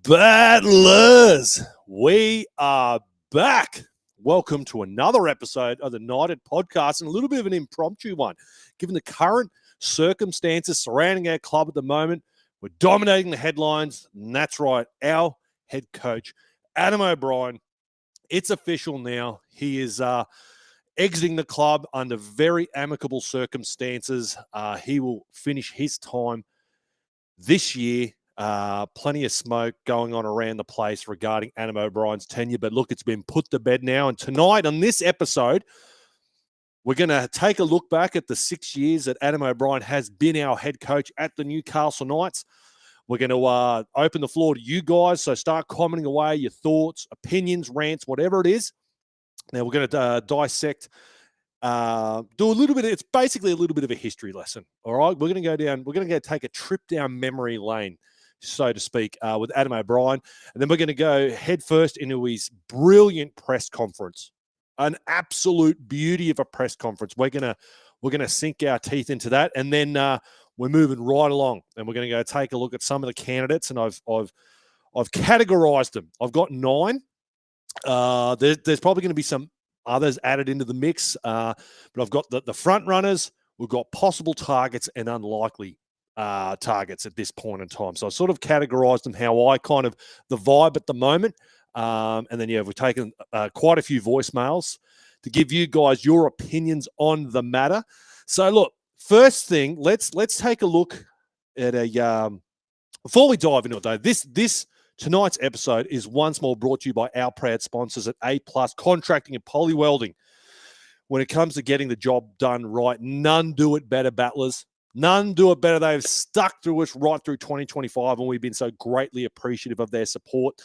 Battlers, we are back. Welcome to another episode of the United Podcast, and a little bit of an impromptu one. Given the current circumstances surrounding our club at the moment, we're dominating the headlines, and that's right, our head coach, Adam O'Brien. It's official now. He is exiting the club under very amicable circumstances. He will finish his time this year. Plenty of smoke going on around the place regarding Adam O'Brien's tenure. But look, it's been put to bed now. And tonight on this episode, we're going to take a look back at the 6 years that Adam O'Brien has been our head coach at the Newcastle Knights. We're going to open the floor to you guys. So start commenting away your thoughts, opinions, rants, whatever it is. Now we're going to dissect, do a little bit. It's basically a little bit of a history lesson. All right. We're going to go down. We're going to take a trip down memory lane, so to speak, with Adam O'Brien. And then we're going to go headfirst into his brilliant press conference, an absolute beauty of a press conference. We're going to sink our teeth into that. And then we're moving right along, and we're going to go take a look at some of the candidates. And I've categorized them. I've got 9. There's probably going to be some others added into the mix, but I've got the front runners. We've got possible targets and unlikely targets at this point in time. So I sort of categorized them how I kind of the vibe at the moment. And then, we've taken quite a few voicemails to give you guys your opinions on the matter. So look, first thing, let's take a look at before we dive into it though, this tonight's episode is once more brought to you by our proud sponsors at A+ Contracting and Poly Welding. When it comes to getting the job done right, none do it better, Battlers. None do it better. They've stuck through us right through 2025, and we've been so greatly appreciative of their support.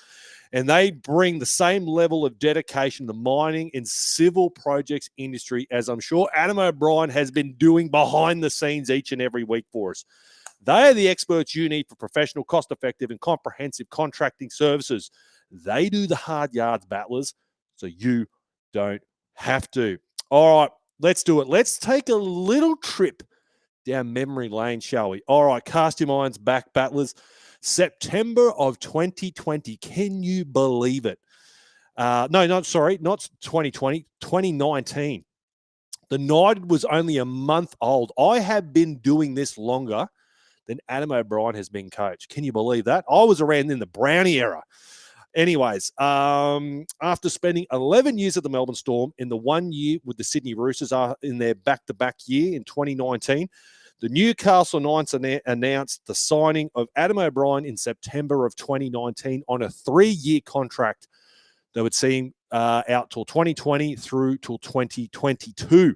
And they bring the same level of dedication to the mining and civil projects industry as I'm sure Adam O'Brien has been doing behind the scenes each and every week for us. They are the experts you need for professional, cost-effective, and comprehensive contracting services. They do the hard yards, Battlers, so you don't have to. All right, let's do it. Let's take a little trip down memory lane, shall we? All right, cast your minds back, Battlers. September of 2020. Can you believe it? Not 2020, 2019. The United was only a month old. I have been doing this longer than Adam O'Brien has been coach. Can you believe that? I was around in the Brownie era. Anyways, after spending 11 years at the Melbourne Storm in the 1 year with the Sydney Roosters in their back-to-back year in 2019, the Newcastle Knights announced the signing of Adam O'Brien in September of 2019 on a 3-year contract that would see him out till 2020 through till 2022.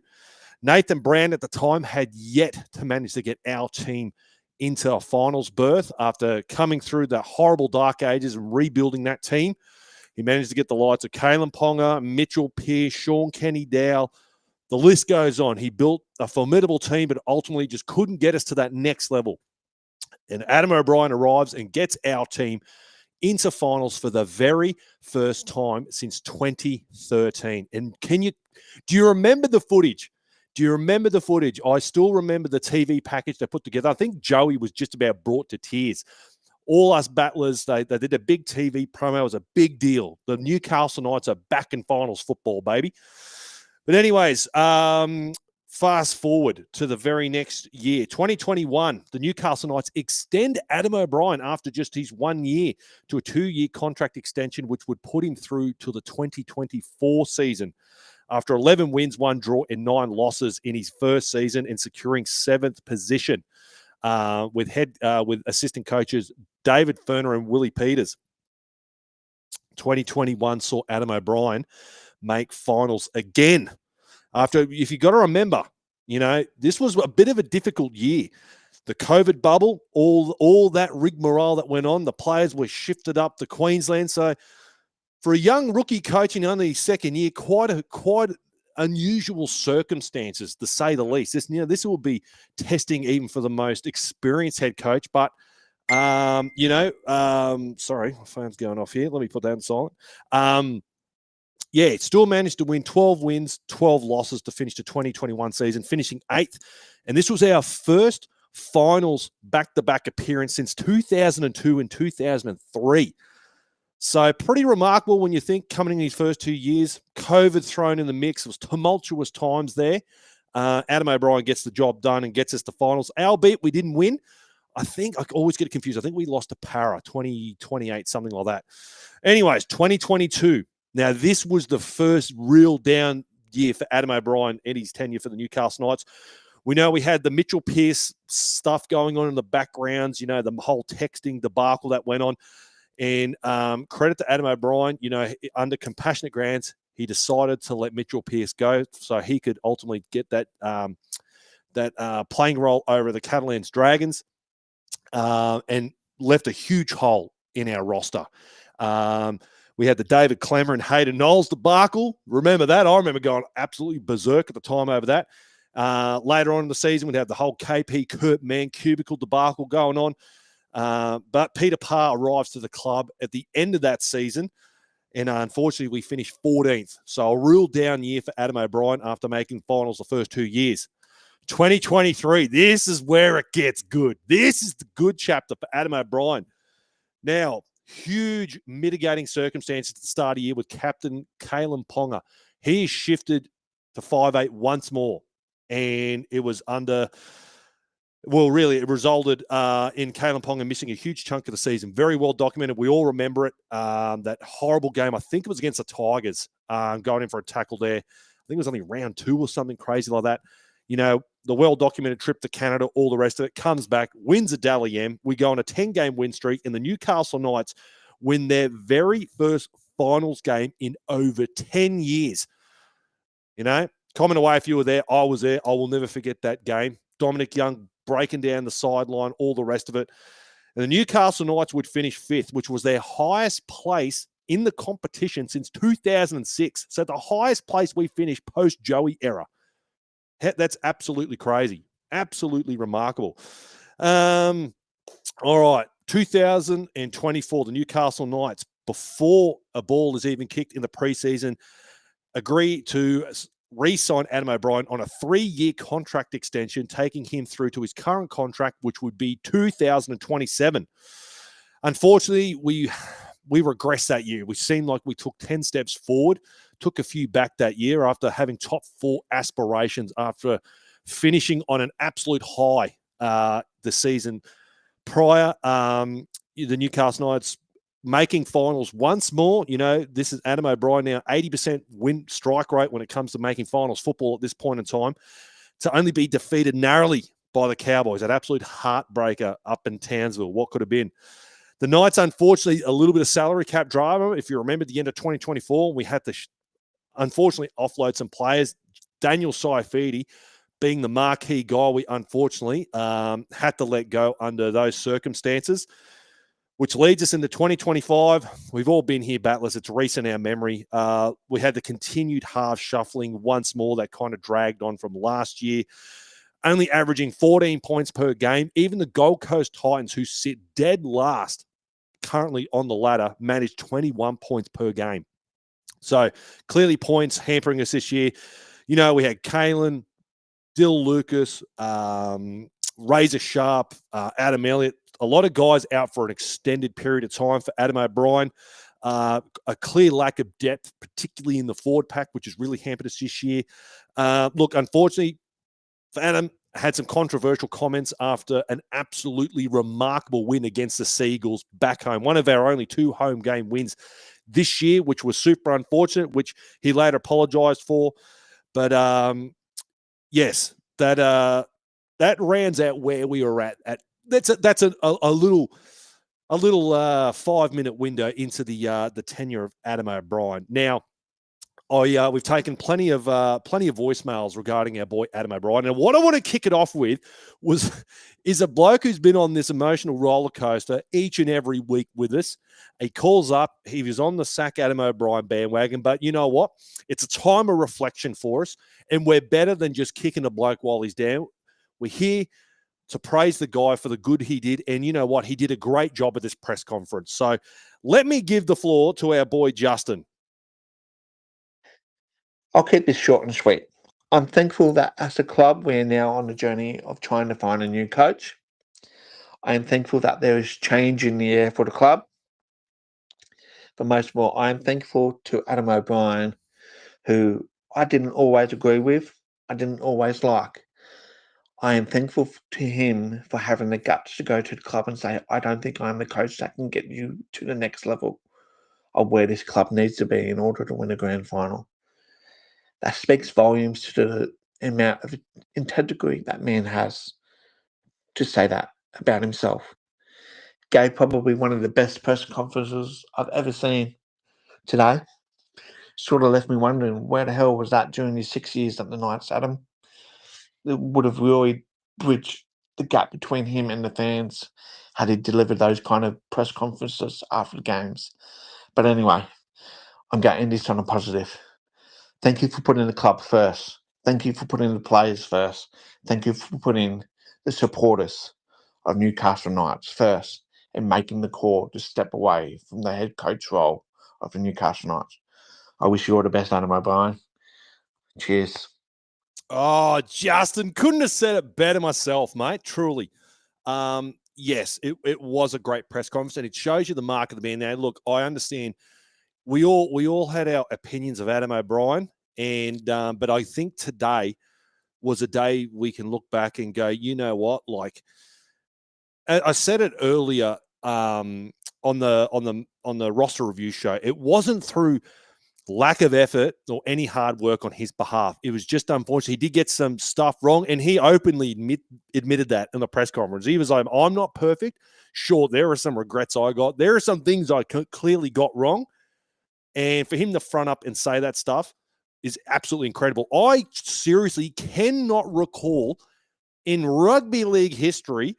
Nathan Brown at the time had yet to manage to get our team into a finals berth after coming through the horrible dark ages and rebuilding that team. He managed to get the likes of Kalen Ponga, Mitchell Pearce, Sean Kenny-Dowell. The list goes on. He built a formidable team, but ultimately just couldn't get us to that next level. And Adam O'Brien arrives and gets our team into finals for the very first time since 2013. And do you remember the footage? Do you remember the footage? I still remember the TV package they put together. I think Joey was just about brought to tears. All us Battlers, they did a big TV promo. It was a big deal. The Newcastle Knights are back in finals football, baby. But anyways, fast forward to the very next year, 2021, the Newcastle Knights extend Adam O'Brien after just his 1 year to a 2-year contract extension, which would put him through to the 2024 season. After 11 wins, 1 draw, and 9 losses in his first season and securing 7th position with assistant coaches David Ferner and Willie Peters. 2021 saw Adam O'Brien make finals again. If you got to remember, this was a bit of a difficult year. The COVID bubble, all that rigmarole that went on, the players were shifted up to Queensland. So for a young rookie coaching only his second year, quite unusual circumstances, to say the least. This will be testing even for the most experienced head coach. But, sorry, my phone's going off here. Let me put that in silent. It still managed to win 12 wins, 12 losses to finish the 2021 season, finishing 8th. And this was our first finals back-to-back appearance since 2002 and 2003. So pretty remarkable when you think coming in his first 2 years, COVID thrown in the mix. It was tumultuous times there. Adam O'Brien gets the job done and gets us to finals. Albeit we didn't win. I think I always get confused. I think we lost to Para 2028, something like that. Anyways, 2022. Now, this was the first real down year for Adam O'Brien and his tenure for the Newcastle Knights. We know we had the Mitchell Pearce stuff going on in the backgrounds, the whole texting debacle that went on. And credit to Adam O'Brien, under compassionate grants, he decided to let Mitchell Pearce go so he could ultimately get that playing role over the Catalans Dragons, and left a huge hole in our roster. We had the David Clemmer and Hayden Knowles debacle. Remember that? I remember going absolutely berserk at the time over that. Later on in the season, we'd have the whole KP Kurt Man cubicle debacle going on. But Peter Parr arrives to the club at the end of that season, and unfortunately, we finished 14th. So a real down year for Adam O'Brien after making finals the first 2 years. 2023, this is where it gets good. This is the good chapter for Adam O'Brien. Now, huge mitigating circumstances at the start of the year with Captain Kalen Ponga. He shifted to 5'8" once more, and it was it resulted in Kalen Ponga missing a huge chunk of the season. Very well documented. We all remember it. That horrible game, I think it was against the Tigers, going in for a tackle there. I think it was only round 2 or something crazy like that. The well-documented trip to Canada, all the rest of it, comes back, wins a Dally M. We go on a 10-game win streak, and the Newcastle Knights win their very first finals game in over 10 years. Comment away if you were there. I was there. I will never forget that game. Dominic Young breaking down the sideline, all the rest of it. And the Newcastle Knights would finish 5th, which was their highest place in the competition since 2006. So the highest place we finished post-Joey era. That's absolutely crazy. Absolutely remarkable. All right. 2024, the Newcastle Knights, before a ball is even kicked in the preseason, agree to re-sign Adam O'Brien on a 3-year contract extension, taking him through to his current contract, which would be 2027. Unfortunately, we regressed that year. We seemed like we took 10 steps forward, took a few back that year after having top 4 aspirations, after finishing on an absolute high the season prior. The Newcastle Knights making finals once more. This is Adam O'Brien now, 80% win strike rate when it comes to making finals football at this point in time, to only be defeated narrowly by the Cowboys. That absolute heartbreaker up in Townsville. What could have been? The Knights, unfortunately, a little bit of salary cap drama. If you remember the end of 2024, we had to unfortunately offload some players. Daniel Saifidi, being the marquee guy, we unfortunately had to let go under those circumstances, which leads us into 2025. We've all been here, battlers. It's recent in our memory. We had the continued half shuffling once more that kind of dragged on from last year, only averaging 14 points per game. Even the Gold Coast Titans, who sit dead last currently on the ladder, managed 21 points per game. So clearly points hampering us this year. We had Kalen, Dill Lucas, Razor Sharp, Adam Elliott, a lot of guys out for an extended period of time for Adam O'Brien. A clear lack of depth, particularly in the forward pack, which has really hampered us this year. Look, unfortunately, for Adam, had some controversial comments after an absolutely remarkable win against the Seagulls back home. One of our only 2 home game wins this year, which was super unfortunate, which he later apologized for. But yes, that rounds out where we were at. That's a little 5-minute window into the tenure of Adam O'Brien. Now, we've taken plenty of voicemails regarding our boy Adam O'Brien, and what I want to kick it off with is a bloke who's been on this emotional roller coaster each and every week with us. He calls up. He was on the sack Adam O'Brien bandwagon, but you know what? It's a time of reflection for us, and we're better than just kicking a bloke while he's down. We're here to praise the guy for the good he did, and you know what? He did a great job at this press conference. So let me give the floor to our boy Justin. I'll keep this short and sweet. I'm thankful that as a club, we're now on the journey of trying to find a new coach. I am thankful that there is change in the air for the club. but most of all, I am thankful to Adam O'Brien, who I didn't always agree with, I didn't always like. I am thankful to him for having the guts to go to the club and say, I don't think I'm the coach that can get you to the next level of where this club needs to be in order to win a grand final. That speaks volumes to the amount of integrity that man has to say that about himself. Gave probably one of the best press conferences I've ever seen today. Sort of left me wondering where the hell was that during his 6 years at the Knights, Adam? It would have really bridged the gap between him and the fans had he delivered those kind of press conferences after the games. But anyway, I'm going to end this on a positive. Thank you for putting the club first. Thank you for putting the players first. Thank you for putting the supporters of Newcastle Knights first and making the call to step away from the head coach role of the Newcastle Knights. I wish you all the best, Adam O'Brien. Cheers. Oh, Justin, couldn't have said it better myself, mate. Truly. Yes, it was a great press conference, and it shows you the mark of the man. Now, look, I understand we all had our opinions of Adam O'Brien, and but I think today was a day we can look back and go, you know what? Like I said it earlier on the roster review show, it wasn't through lack of effort or any hard work on his behalf. It was just unfortunate. He did get some stuff wrong, and he openly admitted that in the press conference. He was like, I'm not perfect. Sure, there are some regrets I got. There are some things I clearly got wrong. And for him to front up and say that stuff is absolutely incredible. I seriously cannot recall in rugby league history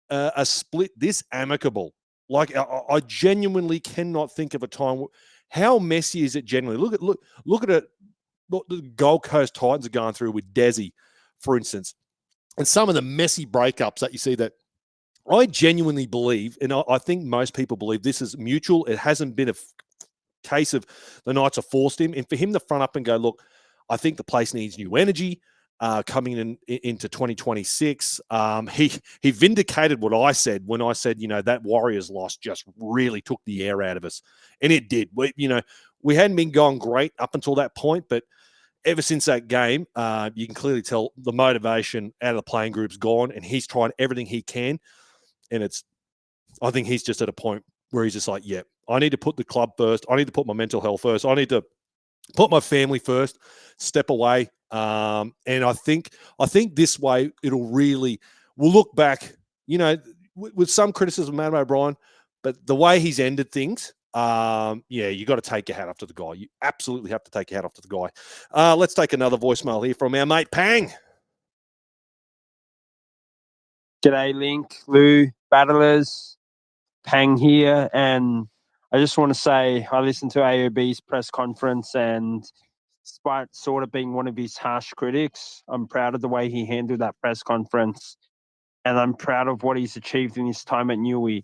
a split this amicable. Like I genuinely cannot think of a time. How messy is it generally? Look at it. What the Gold Coast Titans are going through with Desi, for instance, and some of the messy breakups that you see. That I genuinely believe, and I think most people believe this is mutual. It hasn't been a case of the Knights have forced him, and for him to front up and go, look, I think the place needs new energy. Coming into 2026, he vindicated what I said when I said, that Warriors loss just really took the air out of us, and it did. We hadn't been going great up until that point, but ever since that game, you can clearly tell the motivation out of the playing group's gone, and he's trying everything he can, and I think he's just at a point where he's just like, yeah, I need to put the club first. I need to put my mental health first. I need to put my family first, step away. And I think this way we'll look back, with some criticism of Adam O'Brien, but the way he's ended things, you got to take your hat off to the guy. You absolutely have to take your hat off to the guy. Let's take another voicemail here from our mate Pang. G'day, Link, Lou, Battlers, Pang here, and I just want to say I listened to AOB's press conference, and despite sort of being one of his harsh critics, I'm proud of the way he handled that press conference, and I'm proud of what he's achieved in his time at Newey.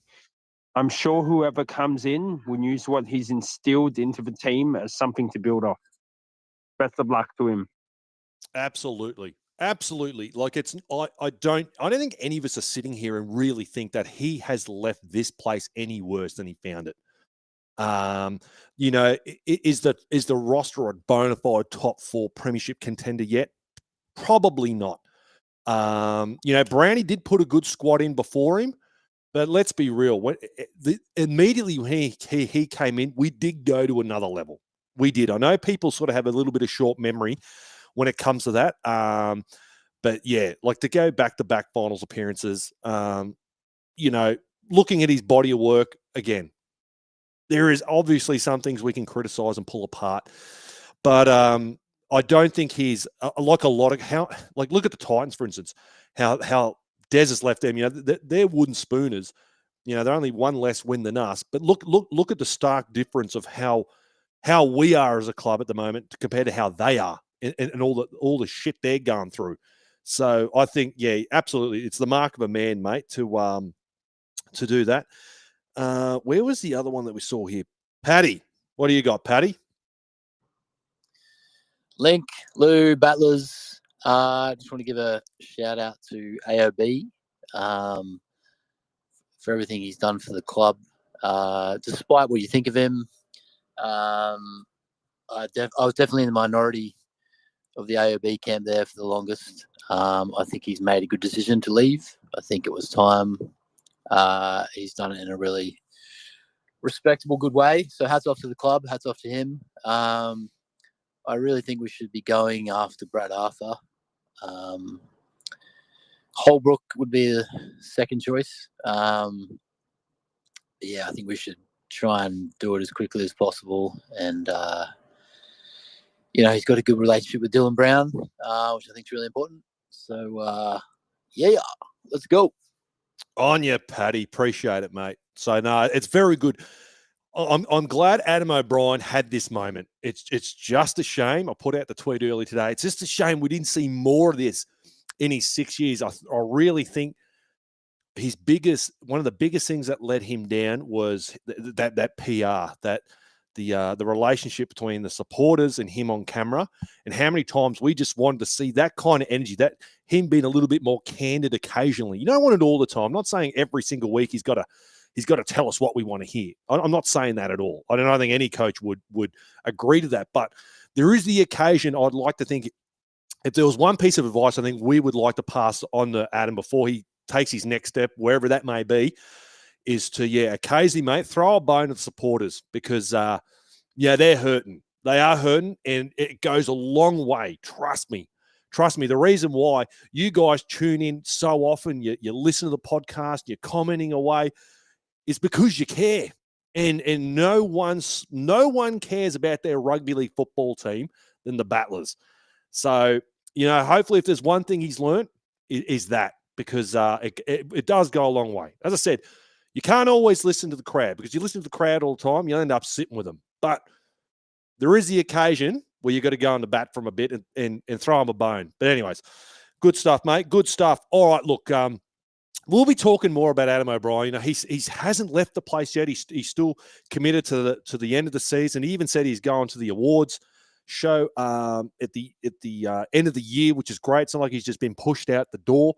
I'm sure whoever comes in will use what he's instilled into the team as something to build off. Best of luck to him. Absolutely. Like I don't think any of us are sitting here and really think that he has left this place any worse than he found it. Is the roster a bona fide top 4 premiership contender yet? Probably not. Brownie did put a good squad in before him, but let's be real. Immediately when he came in, we did go to another level. We did. I know people sort of have a little bit of short memory when it comes to that. But yeah, like to go back-to-back finals appearances, looking at his body of work again, there is obviously some things we can criticize and pull apart, but I don't think he's like a lot of look at the Titans, for instance, how Des has left them. They're wooden spooners. They're only one less win than us. But look at the stark difference of how we are as a club at the moment compared to how they are, and all the shit they're going through. So I think, yeah, absolutely, it's the mark of a man, mate, to do that. Where was the other one that we saw here? Paddy, what do you got, Paddy? Link, Lou, Battlers. Just want to give a shout out to AOB for everything he's done for the club. Despite what you think of him, I was definitely in the minority of the AOB camp there for the longest. I think he's made a good decision to leave. I think it was time. He's done it in a really respectable, good way. So hats off to the club, hats off to him. I really think we should be going after Brad Arthur. Holbrook would be the second choice. Yeah, I think we should try and do it as quickly as possible. And, he's got a good relationship with Dylan Brown, which I think is really important. So, yeah, let's go. On you, Paddy. Appreciate it, mate. So, no, it's very good. I'm glad Adam O'Brien had this moment. It's just a shame. I put out the tweet early today. It's just a shame we didn't see more of this in his 6 years. I really think one of the biggest things that let him down was that PR, that the relationship between the supporters and him on camera, and how many times we just wanted to see that kind of energy, that him being a little bit more candid occasionally. You don't want it all the time. I'm not saying every single week he's got to tell us what we want to hear. I'm not saying that at all. I don't think any coach would agree to that. But there is the occasion. I'd like to think, if there was one piece of advice I think we would like to pass on to Adam before he takes his next step, wherever that may be, is to, occasionally, mate, throw a bone at the supporters, because, they're hurting. They are hurting, and it goes a long way. Trust me. The reason why you guys tune in so often, you listen to the podcast, you're commenting away, is because you care. And no one cares about their rugby league football team than the Battlers. So, hopefully if there's one thing he's learned, is that, because it does go a long way. As I said, you can't always listen to the crowd, because you listen to the crowd all the time, you'll end up sitting with them. But there is the occasion where you've got to go on the bat from a bit and throw them a bone. But anyways, good stuff, mate. Good stuff. All right, look, we'll be talking more about Adam O'Brien. He hasn't left the place yet. He's still committed to the end of the season. He even said he's going to the awards show at the end of the year, which is great. It's not like he's just been pushed out the door.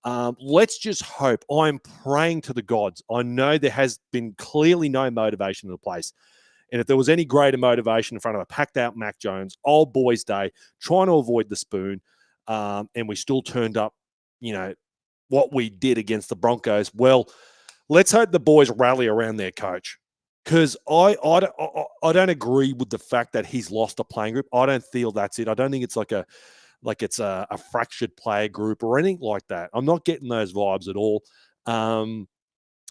Let's just hope. I'm praying to the gods. I know there has been clearly no motivation in the place. And if there was any greater motivation in front of a packed-out Mac Jones, old boys' day, trying to avoid the spoon, and we still turned up, what we did against the Broncos, well, let's hope the boys rally around their coach. Because I don't agree with the fact that he's lost a playing group. I don't feel that's it. I don't think it's it's a fractured player group or anything like that. I'm not getting those vibes at all.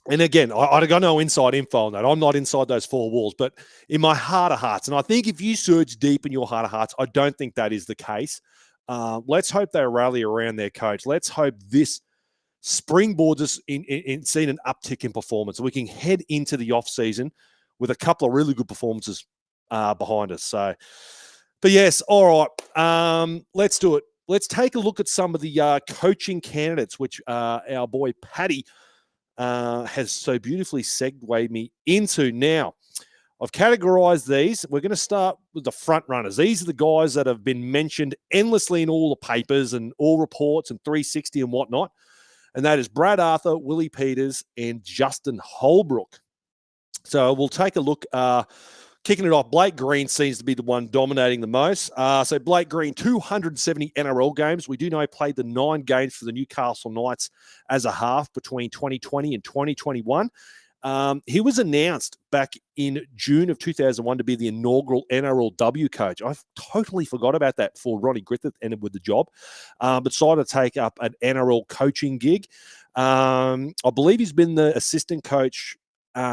And again, I got no inside info on that. I'm not inside those four walls. But in my heart of hearts, and I think if you search deep in your heart of hearts, I don't think that is the case. Let's hope they rally around their coach. Let's hope this springboards us in seeing an uptick in performance. We can head into the off season with a couple of really good performances behind us. So, but yes, all right. Let's do it. Let's take a look at some of the coaching candidates, which our boy Paddy has so beautifully segued me into. Now, I've categorized these. We're going to start with the front runners. These are the guys that have been mentioned endlessly in all the papers and all reports and 360 and whatnot. And that is Brad Arthur, Willie Peters, and Justin Holbrook. So we'll take a look. Kicking it off, Blake Green seems to be the one dominating the most. So Blake Green, 270 NRL games. We do know he played the 9 games for the Newcastle Knights as a half between 2020 and 2021. He was announced back in June of 2001 to be the inaugural NRLW coach. I totally forgot about that before Ronnie Griffith ended with the job, but decided to take up an NRL coaching gig. I believe he's been the assistant coach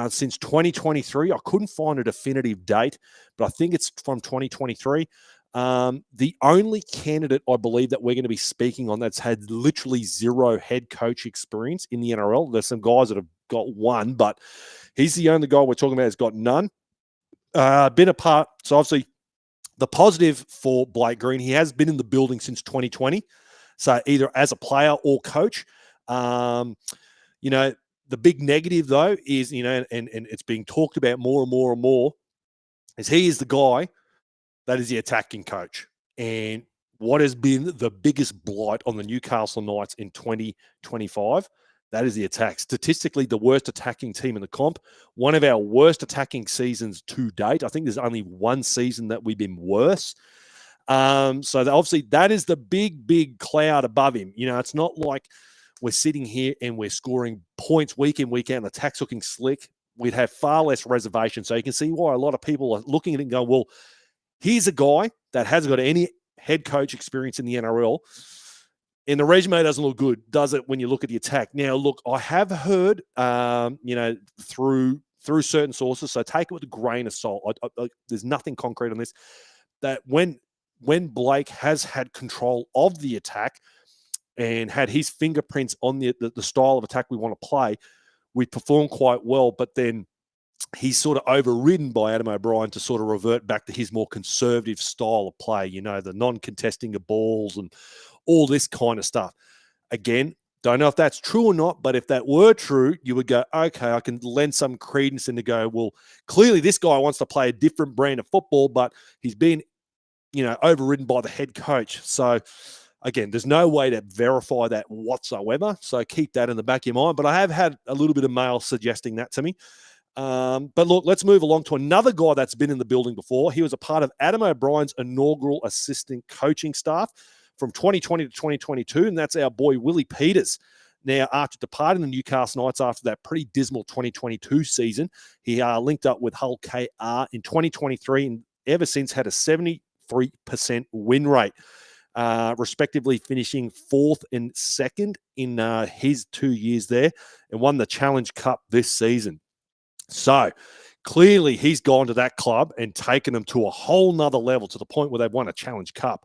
since 2023. I couldn't find a definitive date, but I think it's from 2023. The only candidate I believe that we're going to be speaking on that's had literally zero head coach experience in the NRL. There's some guys that have got one, but he's the only guy we're talking about that's got none. Been a part. So obviously the positive for Blake Green, he has been in the building since 2020. So either as a player or coach. The big negative, though, is, and it's being talked about more and more and more, is he is the guy that is the attacking coach. And what has been the biggest blight on the Newcastle Knights in 2025 That is the attack. Statistically, the worst attacking team in the comp. One of our worst attacking seasons to date. I think there's only one season that we've been worse. So obviously that is the big cloud above him. You know, it's not like we're sitting here and we're scoring points week in, week out, and the attack's looking slick. We'd have far less reservation. So you can see why a lot of people are looking at it and going, well, here's a guy that hasn't got any head coach experience in the NRL. And the resume doesn't look good, does it, when you look at the attack? Now, look, I have heard, through certain sources, so take it with a grain of salt. There's nothing concrete on this, that when Blake has had control of the attack and had his fingerprints on the style of attack we want to play, we perform quite well, but then he's sort of overridden by Adam O'Brien to sort of revert back to his more conservative style of play, you know, the non-contesting of balls and all this kind of stuff. Again, don't know if that's true or not, but if that were true, you would go, okay, I can lend some credence and to go, well, clearly this guy wants to play a different brand of football, but he's been, you know, overridden by the head coach. So again, there's no way to verify that whatsoever. So keep that in the back of your mind. But I have had a little bit of mail suggesting that to me. But look, let's move along to another guy that's been in the building before. He was a part of Adam O'Brien's inaugural assistant coaching staff from 2020 to 2022, and that's our boy Willie Peters. Now, after departing the Newcastle Knights after that pretty dismal 2022 season, he linked up with Hull KR in 2023 and ever since had a 73% win rate, respectively finishing 4th and 2nd in his 2 years there, and won the Challenge Cup this season. So clearly he's gone to that club and taken them to a whole nother level, to the point where they've won a Challenge Cup.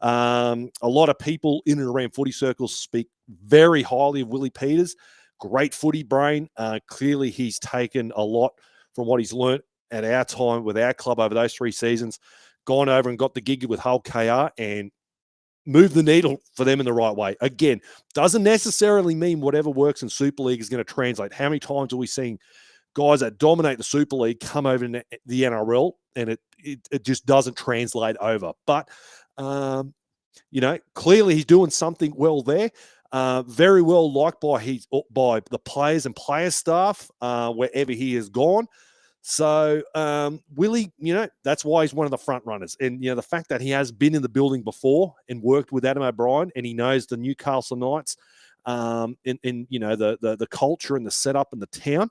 A lot of people in and around footy circles speak very highly of Willie Peters. Great footy brain. Clearly he's taken a lot from what he's learnt at our time with our club over those 3 seasons, gone over and got the gig with Hull KR and moved the needle for them in the right way. Again, doesn't necessarily mean whatever works in Super League is going to translate. How many times are we seeing guys that dominate the Super League come over to the NRL and it just doesn't translate over? But you know, clearly he's doing something well there. Very well liked by the players and player staff wherever he has gone. So Willie, you know, that's why he's one of the front runners. And you know, the fact that he has been in the building before and worked with Adam O'Brien, and he knows the Newcastle Knights, in you know, the culture and the setup and the town,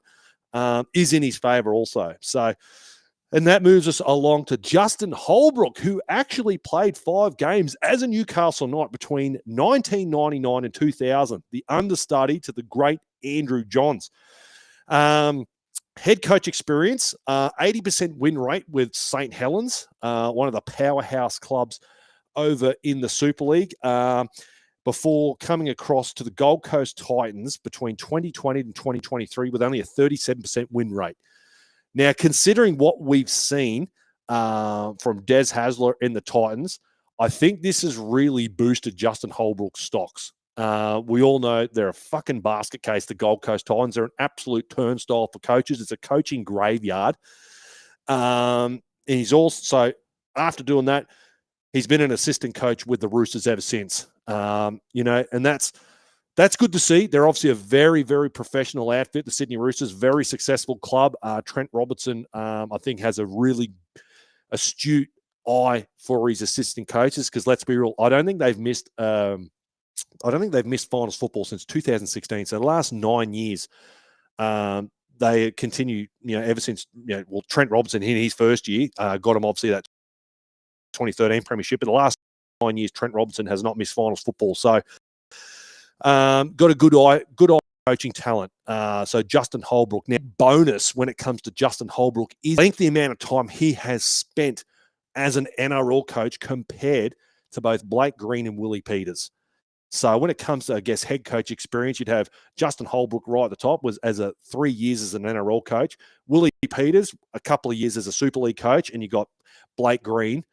is in his favour also. So. And that moves us along to Justin Holbrook, who actually played 5 games as a Newcastle Knight between 1999 and 2000, the understudy to the great Andrew Johns. Head coach experience, 80% win rate with St. Helens, one of the powerhouse clubs over in the Super League, before coming across to the Gold Coast Titans between 2020 and 2023 with only a 37% win rate. Now, considering what we've seen from Des Hasler in the Titans, I think this has really boosted Justin Holbrook's stocks. We all know they're a fucking basket case, the Gold Coast Titans. They're an absolute turnstile for coaches. It's a coaching graveyard. And he's also, after doing that, he's been an assistant coach with the Roosters ever since. You know, and that's good to see. They're obviously a very, very professional outfit, the Sydney Roosters, very successful club. Trent Robertson, I think, has a really astute eye for his assistant coaches, because let's be real, I don't think they've missed finals football since 2016. So the last 9 years, they continue, you know, ever since, you know, well, Trent Robertson in his first year got him obviously that 2013 premiership. But the last 9 years, Trent Robertson has not missed finals football. So got a good eye coaching talent. So Justin Holbrook. Now, bonus when it comes to Justin Holbrook is, I think, the amount of time he has spent as an NRL coach compared to both Blake Green and Willie Peters. So when it comes to, I guess, head coach experience, you'd have Justin Holbrook right at the top, was as 3 years as an NRL coach. Willie Peters, a couple of years as a Super League coach, and you got Blake Green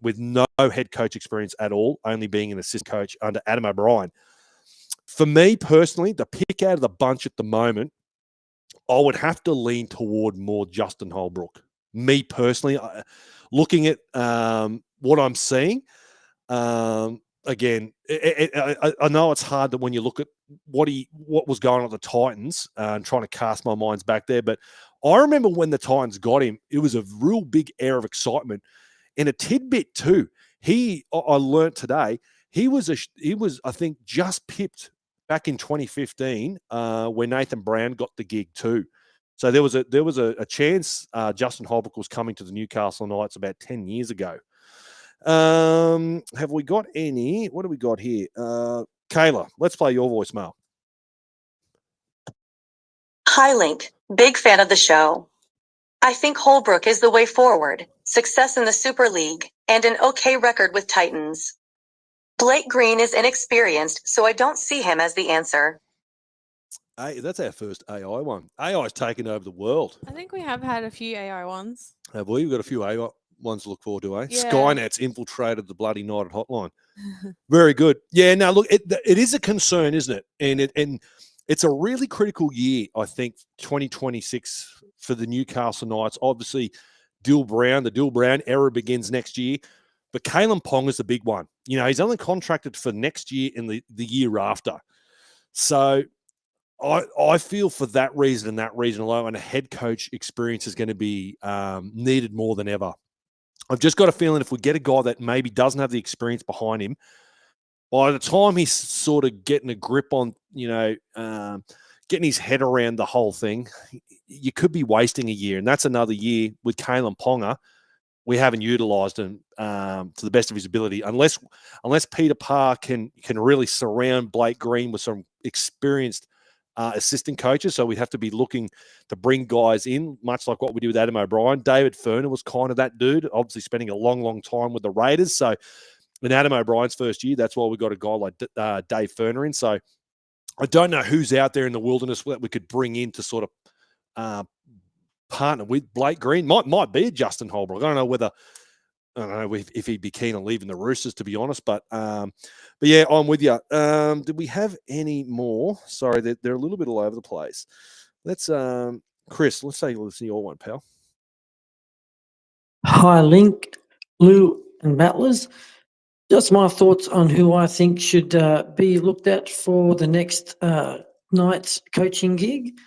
with no head coach experience at all, only being an assistant coach under Adam O'Brien. For me personally, the pick out of the bunch at the moment, I would have to lean toward more Justin Holbrook. Me personally, looking at what I'm seeing, again, I know it's hard that when you look at what was going on at the Titans, and trying to cast my minds back there. But I remember when the Titans got him, it was a real big air of excitement, and a tidbit too. I learnt today, he was I think just pipped back in 2015 when Nathan Brown got the gig too. So there was a chance Justin Holbrook was coming to the Newcastle Knights about 10 years ago. Have we got any? What do we got here? Kayla, let's play your voicemail. Hi, Link. Big fan of the show. I think Holbrook is the way forward. Success in the Super League and an okay record with Titans. Blake Green is inexperienced, so I don't see him as the answer. Hey, that's our first AI one. AI's taken over the world. I think we have had a few AI ones. Have we? We've got a few AI ones to look forward to, eh? Yeah. Skynet's infiltrated the bloody United hotline. Very good. Yeah, now look, it is a concern, isn't it? And it's a really critical year, I think, 2026 for the Newcastle Knights. Obviously, the Dill Brown era begins next year. But Kalen Pong is the big one. You know, he's only contracted for next year and the year after. So I feel for that reason and that reason alone, and a head coach experience is going to be needed more than ever. I've just got a feeling if we get a guy that maybe doesn't have the experience behind him, by the time he's sort of getting a grip on, getting his head around the whole thing, you could be wasting a year. And that's another year with Kalen Ponga. We haven't utilised him to the best of his ability, unless Peter Parr can really surround Blake Green with some experienced assistant coaches. So we'd have to be looking to bring guys in, much like what we did with Adam O'Brien. David Ferner was kind of that dude, obviously spending a long, long time with the Raiders. So in Adam O'Brien's first year, that's why we got a guy like Dave Ferner in. So I don't know who's out there in the wilderness that we could bring in to sort of partner with Blake Green. Might be a Justin Holbrook. I don't know if he'd be keen on leaving the Roosters, to be honest. But yeah, I'm with you. Did we have any more? Sorry, they're a little bit all over the place. Let's Chris, let's see your one, pal. Hi, Link, Lou, and Battlers. Just my thoughts on who I think should be looked at for the next Knights coaching gig.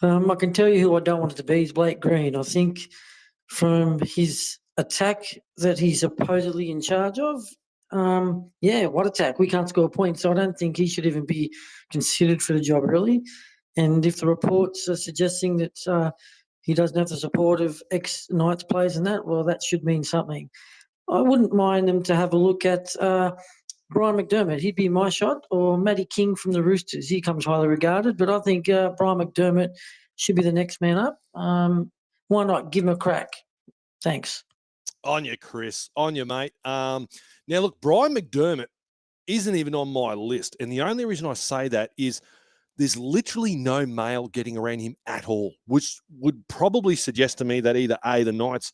I can tell you who I don't want it to be is Blake Green. I think from his attack that he's supposedly in charge of, what attack? We can't score points, so I don't think he should even be considered for the job, really. And if the reports are suggesting that he doesn't have the support of ex-Knights players and that, well, that should mean something. I wouldn't mind them to have a look at Brian McDermott. He'd be my shot, or Matty King from the Roosters. He comes highly regarded, but I think Brian McDermott should be the next man up. Why not give him a crack? Thanks. On you, Chris. On you, mate. Now, look, Brian McDermott isn't even on my list. And the only reason I say that is there's literally no mail getting around him at all, which would probably suggest to me that either A, the Knights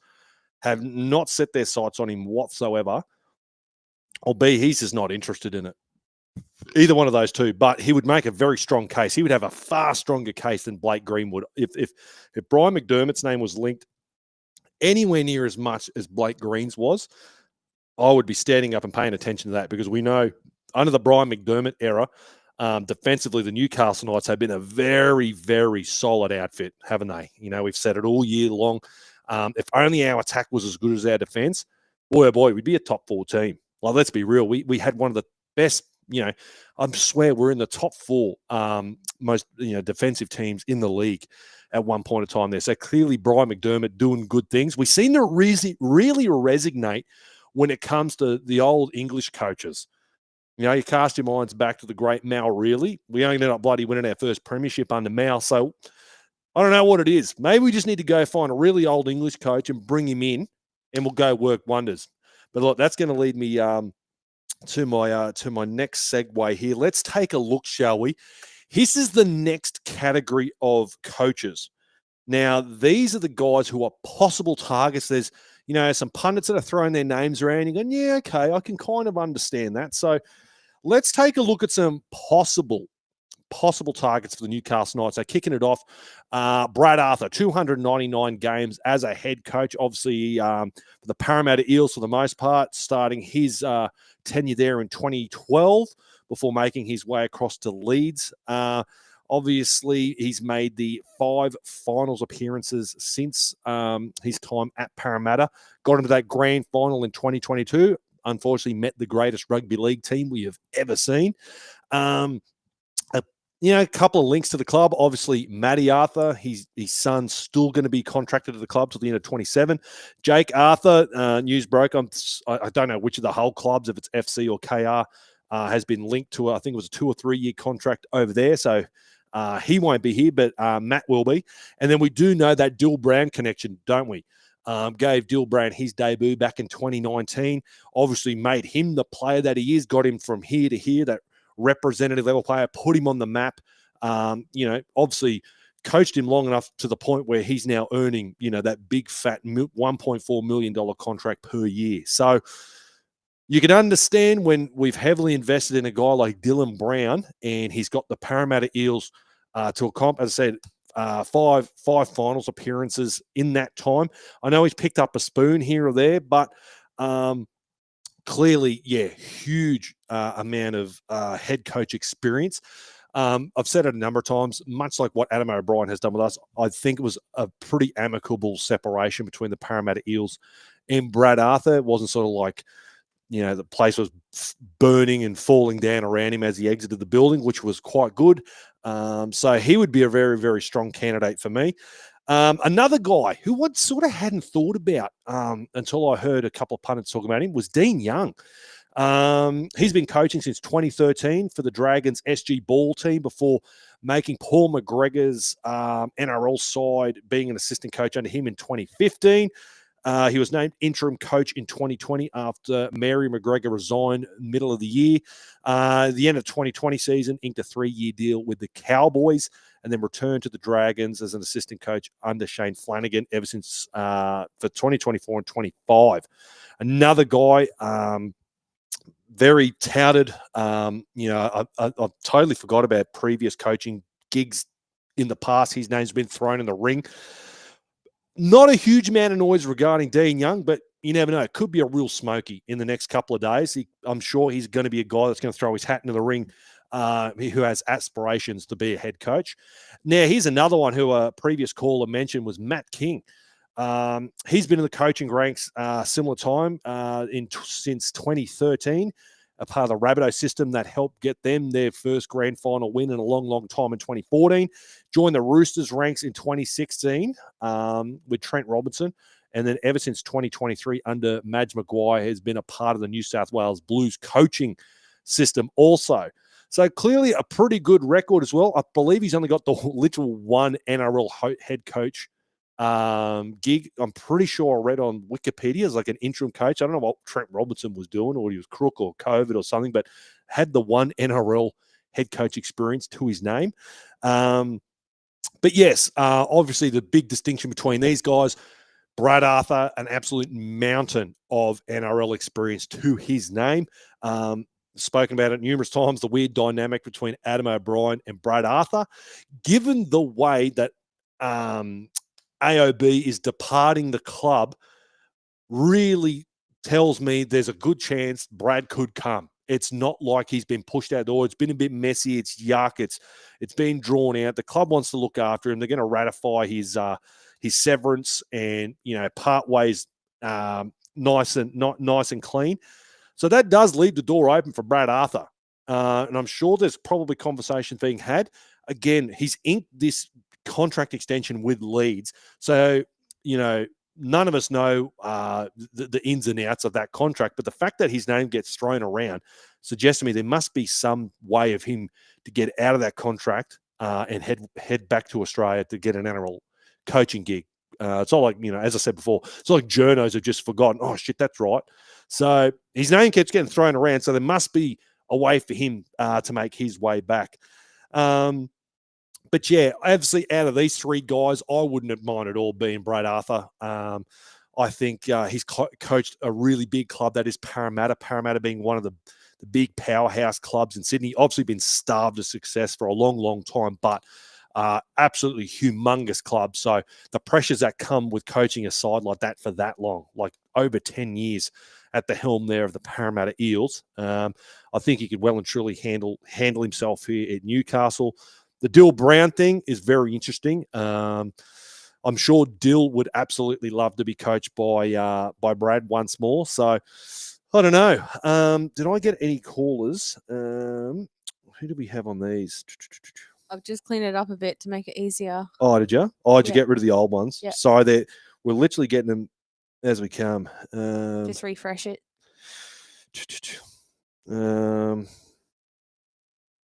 have not set their sights on him whatsoever, or B, he's just not interested in it. Either one of those two. But he would make a very strong case. He would have a far stronger case than Blake Green would. If Brian McDermott's name was linked anywhere near as much as Blake Green's was, I would be standing up and paying attention to that, because we know under the Brian McDermott era, defensively, the Newcastle Knights have been a very, very solid outfit, haven't they? You know, we've said it all year long. If only our attack was as good as our defense, boy, oh boy, we'd be a top 4 team. Well, let's be real. We had one of the best, I swear we're in the top 4 most, defensive teams in the league at one point in time there. So clearly Brian McDermott doing good things. We seem to really resonate when it comes to the old English coaches. You cast your minds back to the great Mal Reilly. We only ended up bloody winning our first premiership under Mal. So I don't know what it is. Maybe we just need to go find a really old English coach and bring him in, and we'll go work wonders. But look, that's going to lead me to my next segue here. Let's take a look, shall we? This is the next category of coaches. Now, these are the guys who are possible targets. There's, some pundits that are throwing their names around and going, yeah, okay, I can kind of understand that. So let's take a look at some possible targets for the Newcastle Knights. So kicking it off, Brad Arthur, 299 games as a head coach, obviously for the Parramatta Eels for the most part, starting his tenure there in 2012 before making his way across to Leeds. Obviously, he's made the 5 finals appearances since his time at Parramatta. Got into that grand final in 2022. Unfortunately, met the greatest rugby league team we have ever seen. A couple of links to the club. Obviously, Matty Arthur, his son's still going to be contracted to the club till the end of 27. Jake Arthur, news broke. I don't know which of the whole clubs, if it's FC or KR, has been linked to, I think it was a 2 or 3 year contract over there. So he won't be here, but Matt will be. And then we do know that Dill Brown connection, don't we? Gave Dill Brown his debut back in 2019. Obviously made him the player that he is, got him from here to here, that representative level player, put him on the map. Obviously coached him long enough to the point where he's now earning, that big fat $1.4 million contract per year. So you can understand when we've heavily invested in a guy like Dylan Brown and he's got the Parramatta Eels to accomplish, as I said, 5 finals appearances in that time. I know he's picked up a spoon here or there, but clearly, huge amount of head coach experience. I've said it a number of times, much like what Adam O'Brien has done with us. I think it was a pretty amicable separation between the Parramatta Eels and Brad Arthur. It wasn't sort of like, the place was burning and falling down around him as he exited the building, which was quite good. So he would be a very, very strong candidate for me. Another guy who I sort of hadn't thought about until I heard a couple of pundits talk about him was Dean Young. He's been coaching since 2013 for the Dragons SG Ball team before making Paul McGregor's NRL side, being an assistant coach under him in 2015. He was named interim coach in 2020 after Mary McGregor resigned middle of the year. The end of 2020 season, inked a 3-year deal with the Cowboys and then returned to the Dragons as an assistant coach under Shane Flanagan ever since for 2024 and 25. Another guy, very touted. I totally forgot about previous coaching gigs in the past. His name's been thrown in the ring. Not a huge amount of noise regarding Dean Young, but you never know. It could be a real smoky in the next couple of days. I'm sure he's going to be a guy that's going to throw his hat into the ring, who has aspirations to be a head coach. Now, here's another one who a previous caller mentioned was Matt King. He's been in the coaching ranks similar time since 2013, a part of the Rabbitoh system that helped get them their first grand final win in a long, long time in 2014. Joined the Roosters ranks in 2016 with Trent Robinson. And then ever since 2023 under Madge Maguire has been a part of the New South Wales Blues coaching system also. So clearly a pretty good record as well. I believe he's only got the literal one NRL head coach gig. I'm pretty sure I read on Wikipedia as like an interim coach. I don't know what Trent Robinson was doing, or he was crook or COVID or something, but had the one NRL head coach experience to his name. But yes, obviously the big distinction between these guys, Brad Arthur, an absolute mountain of NRL experience to his name. Spoken about it numerous times, the weird dynamic between Adam O'Brien and Brad Arthur. Given the way that AOB is departing the club, really tells me there's a good chance Brad could come. It's not like he's been pushed out the door. It's been a bit messy. It's yuck. It's been drawn out. The club wants to look after him. They're going to ratify his severance and part ways nice and clean. So that does leave the door open for Brad Arthur, and I'm sure there's probably conversations being had. Again, he's inked this contract extension with Leeds, so none of us know the ins and outs of that contract, but the fact that his name gets thrown around suggests to me there must be some way of him to get out of that contract and head back to Australia to get an NRL coaching gig. It's all like, as I said before, it's like journos have just forgotten, oh shit, that's right. So his name keeps getting thrown around, so there must be a way for him to make his way back. But yeah, obviously out of these 3 guys, I wouldn't have minded at all being Brad Arthur. I think he's coached a really big club that is Parramatta. Parramatta being one of the big powerhouse clubs in Sydney. Obviously been starved of success for a long, long time, but absolutely humongous club. So the pressures that come with coaching a side like that for that long, like over 10 years, at the helm there of the Parramatta Eels. I think he could well and truly handle himself here at Newcastle. The Dill Brown thing is very interesting. I'm sure Dill would absolutely love to be coached by Brad once more. So I don't know. Did I get any callers? Who do we have on these? I've just cleaned it up a bit to make it easier. Oh, did you? Oh, did you Yeah. get rid of the old ones? Yeah. Sorry, we're literally getting them as we come. Just refresh it.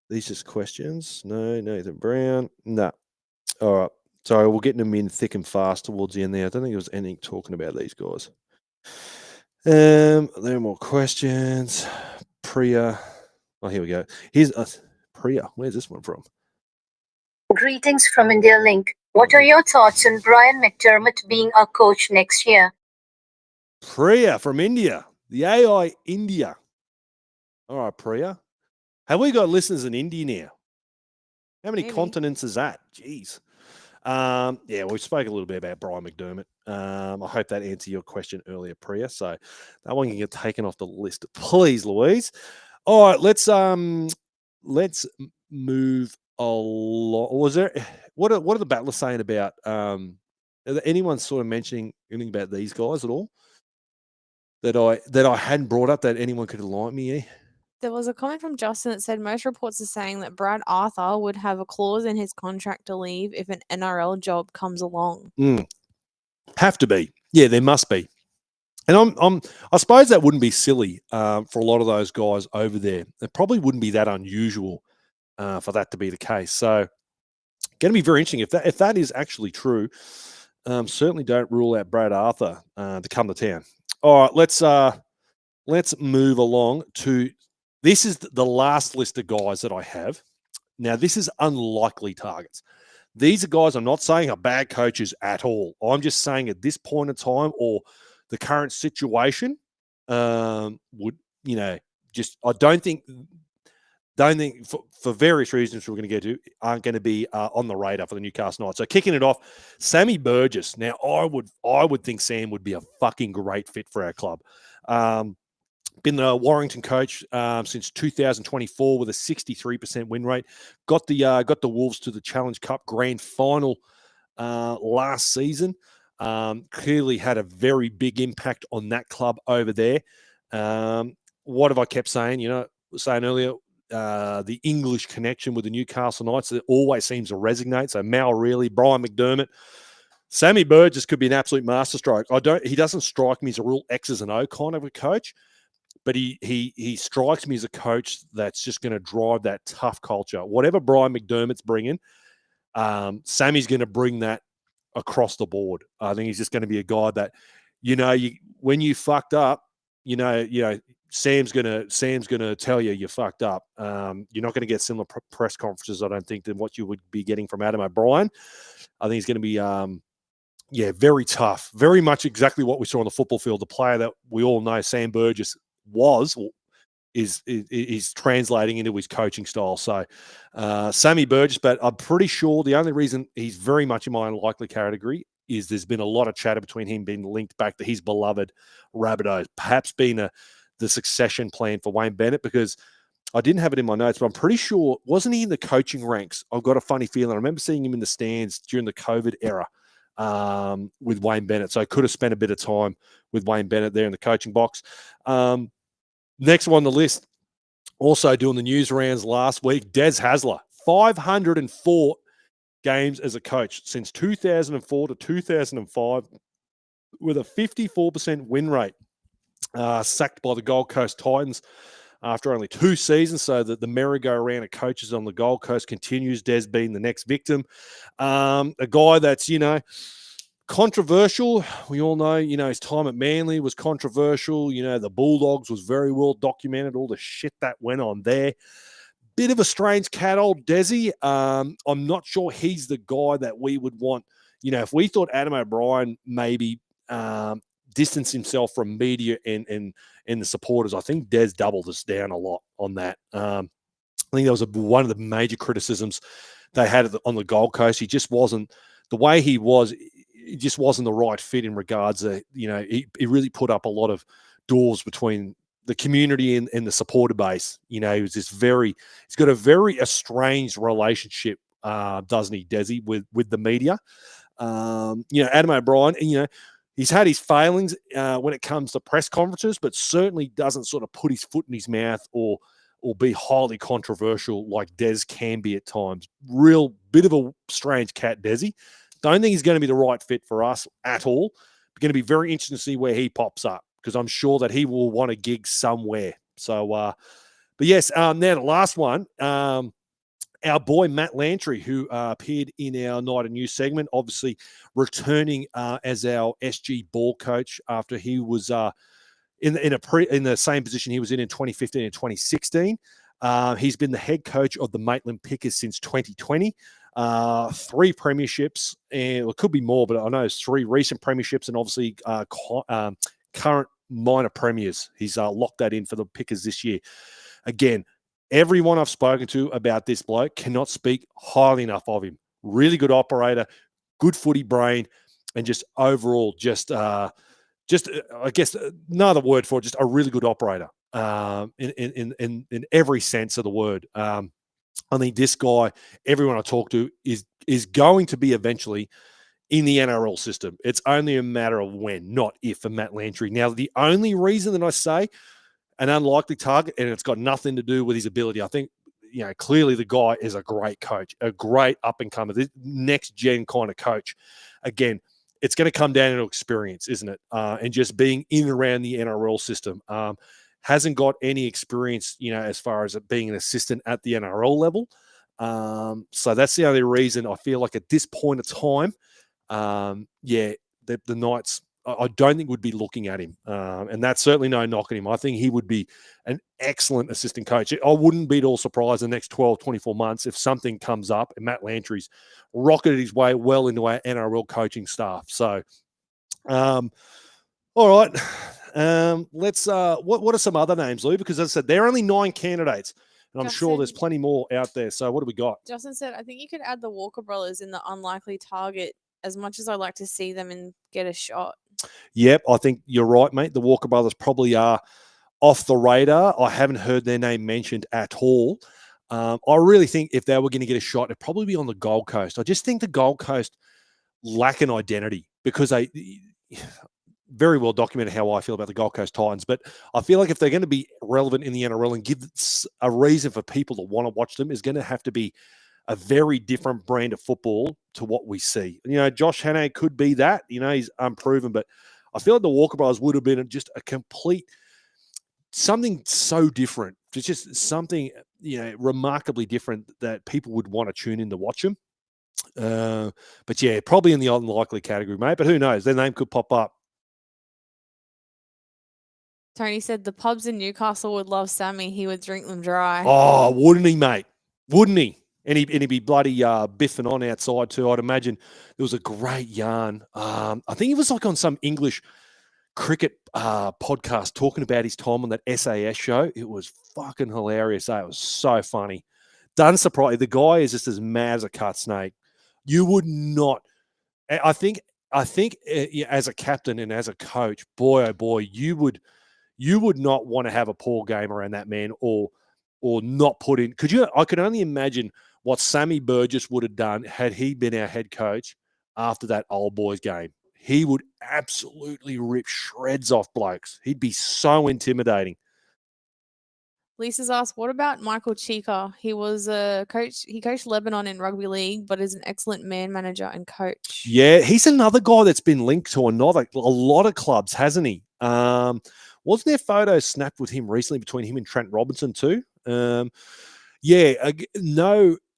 These just questions. No, Nathan Brown. No. All right. Sorry, we're getting them in thick and fast towards the end there. I don't think there was anything talking about these guys. There are more questions. Priya. Oh, here we go. Here's Priya. Where's this one from? Greetings from India Link. What are your thoughts on Brian McDermott being our coach next year? Priya from India. The AI India. All right, Priya. Have we got listeners in India now? How many Maybe. continents is that? Jeez. Yeah, we spoke a little bit about Brian McDermott. I hope that answered your question earlier, Priya. So that one can get taken off the list, please, Louise. All right, let's move along. Was there what are the battlers saying about? Are there anyone sort of mentioning anything about these guys at all that I hadn't brought up that anyone could enlighten me? There was a comment from Justin that said most reports are saying that Brad Arthur would have a clause in his contract to leave if an NRL job comes along. Have to be. Yeah, there must be. And I suppose that wouldn't be silly for a lot of those guys over there. It probably wouldn't be that unusual for that to be the case. So, going to be very interesting if that is actually true. Certainly don't rule out Brad Arthur to come to town. All right, let's move along to. This is the last list of guys that I have. Now, this is unlikely targets. These are guys I'm not saying are bad coaches at all. I'm just saying at this point in time or the current situation would, just I don't think for various reasons we're going to get to aren't going to be on the radar for the Newcastle Knights. So kicking it off, Sammy Burgess. Now, I would think Sam would be a fucking great fit for our club. Been the Warrington coach since 2024 with a 63% win rate. Got the Wolves to the Challenge Cup Grand Final last season. Clearly had a very big impact on that club over there. What have I kept saying? Saying earlier, the English connection with the Newcastle Knights, it always seems to resonate. So Mal Reilly, Brian McDermott, Sammy Burgess could be an absolute masterstroke. He doesn't strike me as a real X's and O kind of a coach. But he strikes me as a coach that's just going to drive that tough culture. Whatever Brian McDermott's bringing, Sammy's going to bring that across the board. I think he's just going to be a guy that, when you fucked up, Sam's going to tell you fucked up. You're not going to get similar press conferences, I don't think, than what you would be getting from Adam O'Brien. I think he's going to be, very tough. Very much exactly what we saw on the football field. The player that we all know, Sam Burgess, is translating into his coaching style. So Sammy Burgess, but I'm pretty sure the only reason he's very much in my unlikely category is there's been a lot of chatter between him being linked back to his beloved Rabbitohs, perhaps being the succession plan for Wayne Bennett, because I didn't have it in my notes, but I'm pretty sure, wasn't he in the coaching ranks? I've got a funny feeling. I remember seeing him in the stands during the COVID era with Wayne Bennett. So I could have spent a bit of time with Wayne Bennett there in the coaching box. Next one on the list, also doing the news rounds last week, Des Hasler, 504 games as a coach since 2004 to 2005 with a 54% win rate. Sacked by the Gold Coast Titans after only 2 seasons, so that the merry-go-round of coaches on the Gold Coast continues, Des being the next victim. A guy that's, controversial. We all know, his time at Manly was controversial. The Bulldogs was very well documented, all the shit that went on there. Bit of a strange cat, old Desi. I'm not sure he's the guy that we would want. If we thought Adam O'Brien maybe distance himself from media and the supporters, I think Des doubled us down a lot on that. I think that was one of the major criticisms they had on the Gold Coast. He just wasn't the way he was. It just wasn't the right fit in regards to, he really put up a lot of doors between the community and the supporter base. You know, he's got a very estranged relationship, doesn't he, Desi, with the media. You know, Adam O'Brien, you know, he's had his failings when it comes to press conferences, but certainly doesn't sort of put his foot in his mouth or be highly controversial like Des can be at times. Real bit of a strange cat, Desi. Don't think he's going to be the right fit for us at all. Going to be very interesting to see where he pops up, because I'm sure that he will want a gig somewhere. So, but yes, now the last one, our boy Matt Lantry, who appeared in our Night and News segment, obviously returning as our SG ball coach after he was in the same position he was in 2015 and 2016. He's been the head coach of the Maitland Pickers since 2020. 3 premierships, and it could be more, but I know it's 3 recent premierships, and obviously current minor premiers. He's locked that in for the Pickers this year. Again, everyone I've spoken to about this bloke cannot speak highly enough of him. Really good operator, good footy brain, and just overall, I guess another word for it, just a really good operator in every sense of the word. I think this guy, everyone I talk to, is going to be eventually in the NRL system. It's only a matter of when, not if, for Matt Lantry. Now, the only reason that I say an unlikely target, and it's got nothing to do with his ability, I think, you know, clearly the guy is a great coach, a great up-and-comer, this next-gen kind of coach. Again, it's going to come down to experience, isn't it? And just being in and around the NRL system. Hasn't got any experience, you know, as far as being an assistant at the NRL level. So that's the only reason I feel like at this point of time, the Knights, I don't think would be looking at him. And that's certainly no knock at him. I think he would be an excellent assistant coach. I wouldn't be at all surprised in the next 12, 24 months if something comes up and Matt Lantry's rocketed his way well into our NRL coaching staff. So, all right. Let's what are some other names, Lou? Because as I said, there are only 9 candidates, and I'm sure there's plenty more out there. So what do we got? Justin said, I think you could add the Walker brothers in the unlikely target, as much as I'd like to see them and get a shot. Yep, I think you're right, mate. The Walker brothers probably are off the radar. I haven't heard their name mentioned at all. I really think if they were going to get a shot, it'd probably be on the Gold Coast. I just think the Gold Coast lack an identity, because they very well documented how I feel about the Gold Coast Titans, but I feel like if they're going to be relevant in the NRL and give a reason for people to want to watch them, is going to have to be a very different brand of football to what we see. You know, Josh Hannay could be that. You know, he's unproven, but I feel like the Walker Brothers would have been just a complete something so different. It's just something, you know, remarkably different that people would want to tune in to watch them. But yeah, probably in the unlikely category, mate. But who knows? Their name could pop up. Tony said the pubs in Newcastle would love Sammy. He would drink them dry. Oh, wouldn't he, mate? Wouldn't he? And he'd be bloody biffing on outside too. I'd imagine there was a great yarn. I think he was like on some English cricket podcast talking about his time on that SAS show. It was fucking hilarious. It was so funny. Doesn't surprise. The guy is just as mad as a cut snake. You would not. I think as a captain and as a coach, boy oh boy, you would not want to have a poor game around that man, or not put in. I could only imagine what Sammy Burgess would have done had he been our head coach after that Old Boys game. He would absolutely rip shreds off blokes. He'd be so intimidating. Lisa's asked, what about Michael Chika? He was a coach. He coached Lebanon in rugby league, but is an excellent man manager and coach. Yeah, he's another guy that's been linked to a lot of clubs, hasn't he? Wasn't there photos snapped with him recently between him and Trent Robinson too? No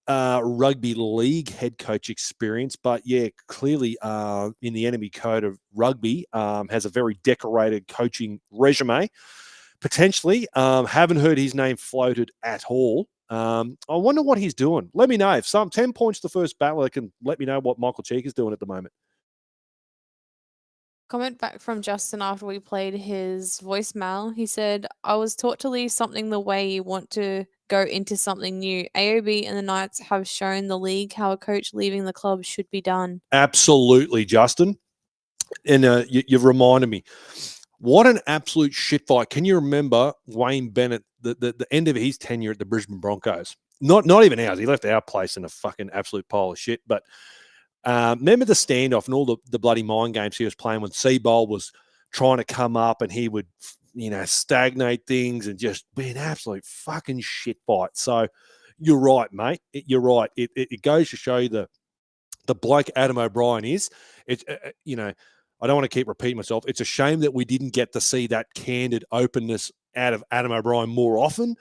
rugby league head coach experience, but yeah, clearly in the enemy code of rugby, has a very decorated coaching resume. Potentially, haven't heard his name floated at all. I wonder what he's doing. Let me know. If 10 points the first battle, they can let me know what Michael Cheek is doing at the moment. Comment back from Justin after we played his voicemail. He said, I was taught to leave something the way you want to go into something new. AOB and the Knights have shown the league how a coach leaving the club should be done. Absolutely, Justin. And you've reminded me. What an absolute shit fight. Can you remember Wayne Bennett, the end of his tenure at the Brisbane Broncos? Not even ours. He left our place in a fucking absolute pile of shit. But remember the standoff and all the bloody mind games he was playing when Seabold was trying to come up and he would, stagnate things and just be an absolute fucking shit fight. So you're right, mate. You're right. It goes to show you the bloke Adam O'Brien is. It's I don't want to keep repeating myself. It's a shame that we didn't get to see that candid openness out of Adam O'Brien more often.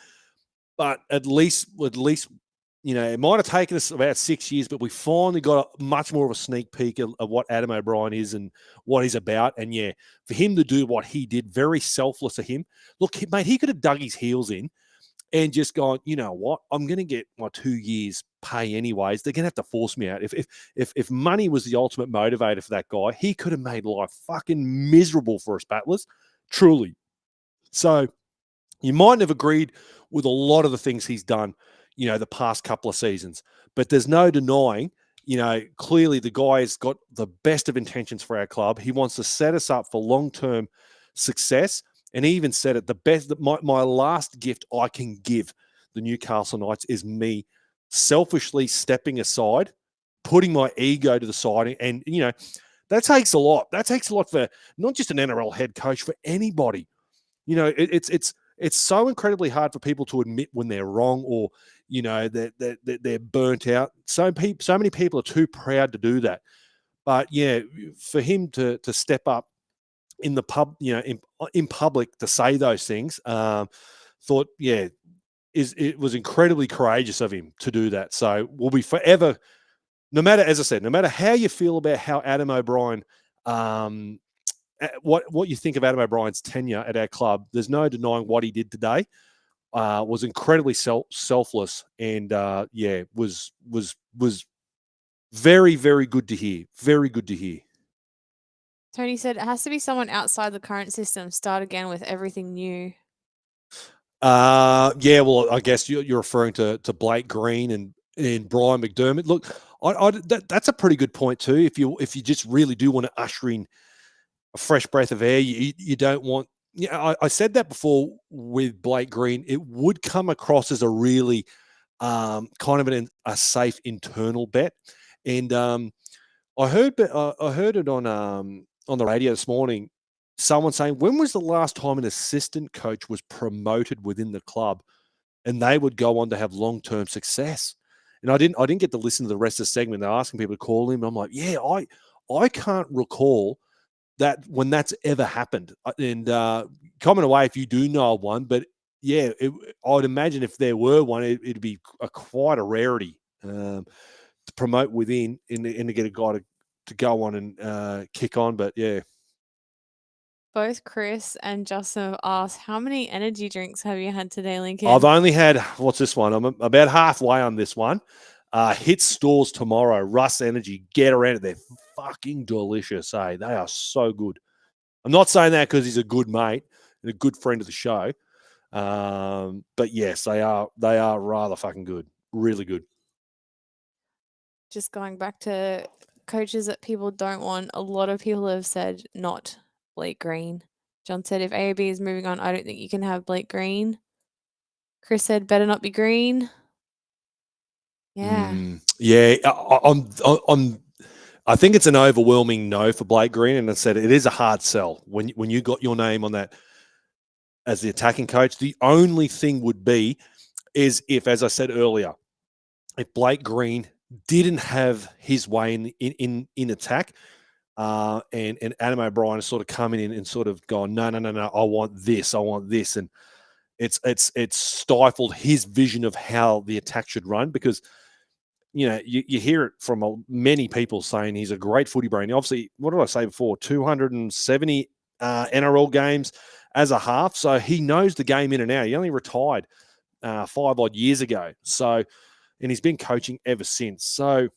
But at least, it might have taken us about 6 years, but we finally got much more of a sneak peek of what Adam O'Brien is and what he's about. And yeah, for him to do what he did, very selfless of him. Look, mate, he could have dug his heels in and just gone, you know what? I'm going to get my 2 years pay anyways. They're going to have to force me out. If money was the ultimate motivator for that guy, he could have made life fucking miserable for us battlers, truly. So you mightn't have agreed with a lot of the things he's done, the past couple of seasons, but there's no denying, clearly the guy has got the best of intentions for our club. He wants to set us up for long-term success. And he even said it, the best, that my last gift I can give the Newcastle Knights is me selfishly stepping aside, putting my ego to the side. And that takes a lot. That takes a lot for not just an NRL head coach, for anybody. It's so incredibly hard for people to admit when they're wrong or, that they're burnt out. So many people are too proud to do that. But yeah, for him to step up in the pub, in public to say those things, thought, yeah, it was incredibly courageous of him to do that. So we'll be forever, no matter how you feel about how Adam O'Brien, what you think of Adam O'Brien's tenure at our club, there's no denying what he did today. Was incredibly selfless and was very, very good to hear. Very good to hear. Tony said it has to be someone outside the current system. Start again with everything new. Well, I guess you're referring to Blake Green and Brian McDermott. Look, that's a pretty good point too. If you just really do want to usher in a fresh breath of air, you don't want. I said that before with Blake Green. It would come across as a really kind of a safe internal bet, and I heard it on the radio this morning. Someone saying, when was the last time an assistant coach was promoted within the club and they would go on to have long-term success? And I didn't get to listen to the rest of the segment. They're asking people to call him. I'm like, yeah, I can't recall that when that's ever happened. And comment away if you do know of one. But yeah, I'd imagine if there were one, it'd be quite a rarity to promote within and to get a guy to go on and kick on. But yeah. Both Chris and Justin have asked, how many energy drinks have you had today, Lincoln? I've only had, what's this one? I'm about halfway on this one. Hit stores tomorrow. Russ Energy. Get around it. They're fucking delicious, eh? They are so good. I'm not saying that because he's a good mate and a good friend of the show. But yes, they are rather fucking good. Really good. Just going back to coaches that people don't want, a lot of people have said not Blake Green. John said, if AOB is moving on, I don't think you can have Blake Green. Chris said, better not be Green. Yeah. I think it's an overwhelming no for Blake Green. And I said, it is a hard sell when you got your name on that as the attacking coach. The only thing would be is if, as I said earlier, if Blake Green didn't have his way in attack, and Adam O'Brien has sort of come in and sort of gone, no, I want this, and it's stifled his vision of how the attack should run, because you hear it from many people saying he's a great footy brain. Obviously, what did I say before? 270 NRL games as a half, so he knows the game in and out. He only retired 5 odd years ago, so, and he's been coaching ever since. So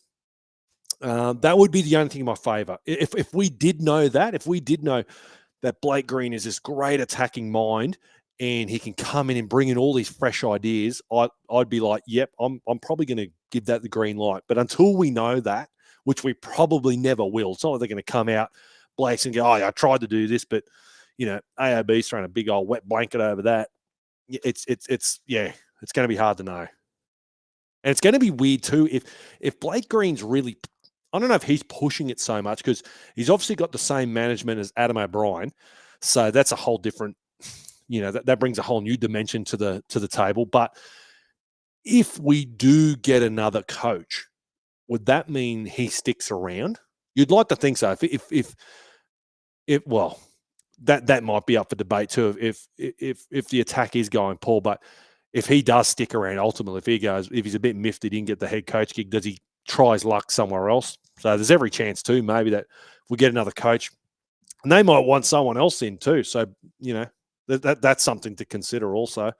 that would be the only thing in my favour. If we did know that Blake Green is this great attacking mind and he can come in and bring in all these fresh ideas, I'd be like, yep, I'm probably going to give that the green light. But until we know that, which we probably never will, it's not like they're going to come out, Blake's, and go, oh, I tried to do this, but AOB's throwing a big old wet blanket over that. It's going to be hard to know. And it's going to be weird too if Blake Green's really, I don't know if he's pushing it so much because he's obviously got the same management as Adam O'Brien. So that's a whole different, that brings a whole new dimension to the table. But if we do get another coach, would that mean he sticks around? You'd like to think so. That might be up for debate too. If the attack is going poor, but if he does stick around, ultimately, if he's a bit miffed he didn't get the head coach gig, does he try his luck somewhere else? So there's every chance too, maybe that if we get another coach, and they might want someone else in too. So that's something to consider also.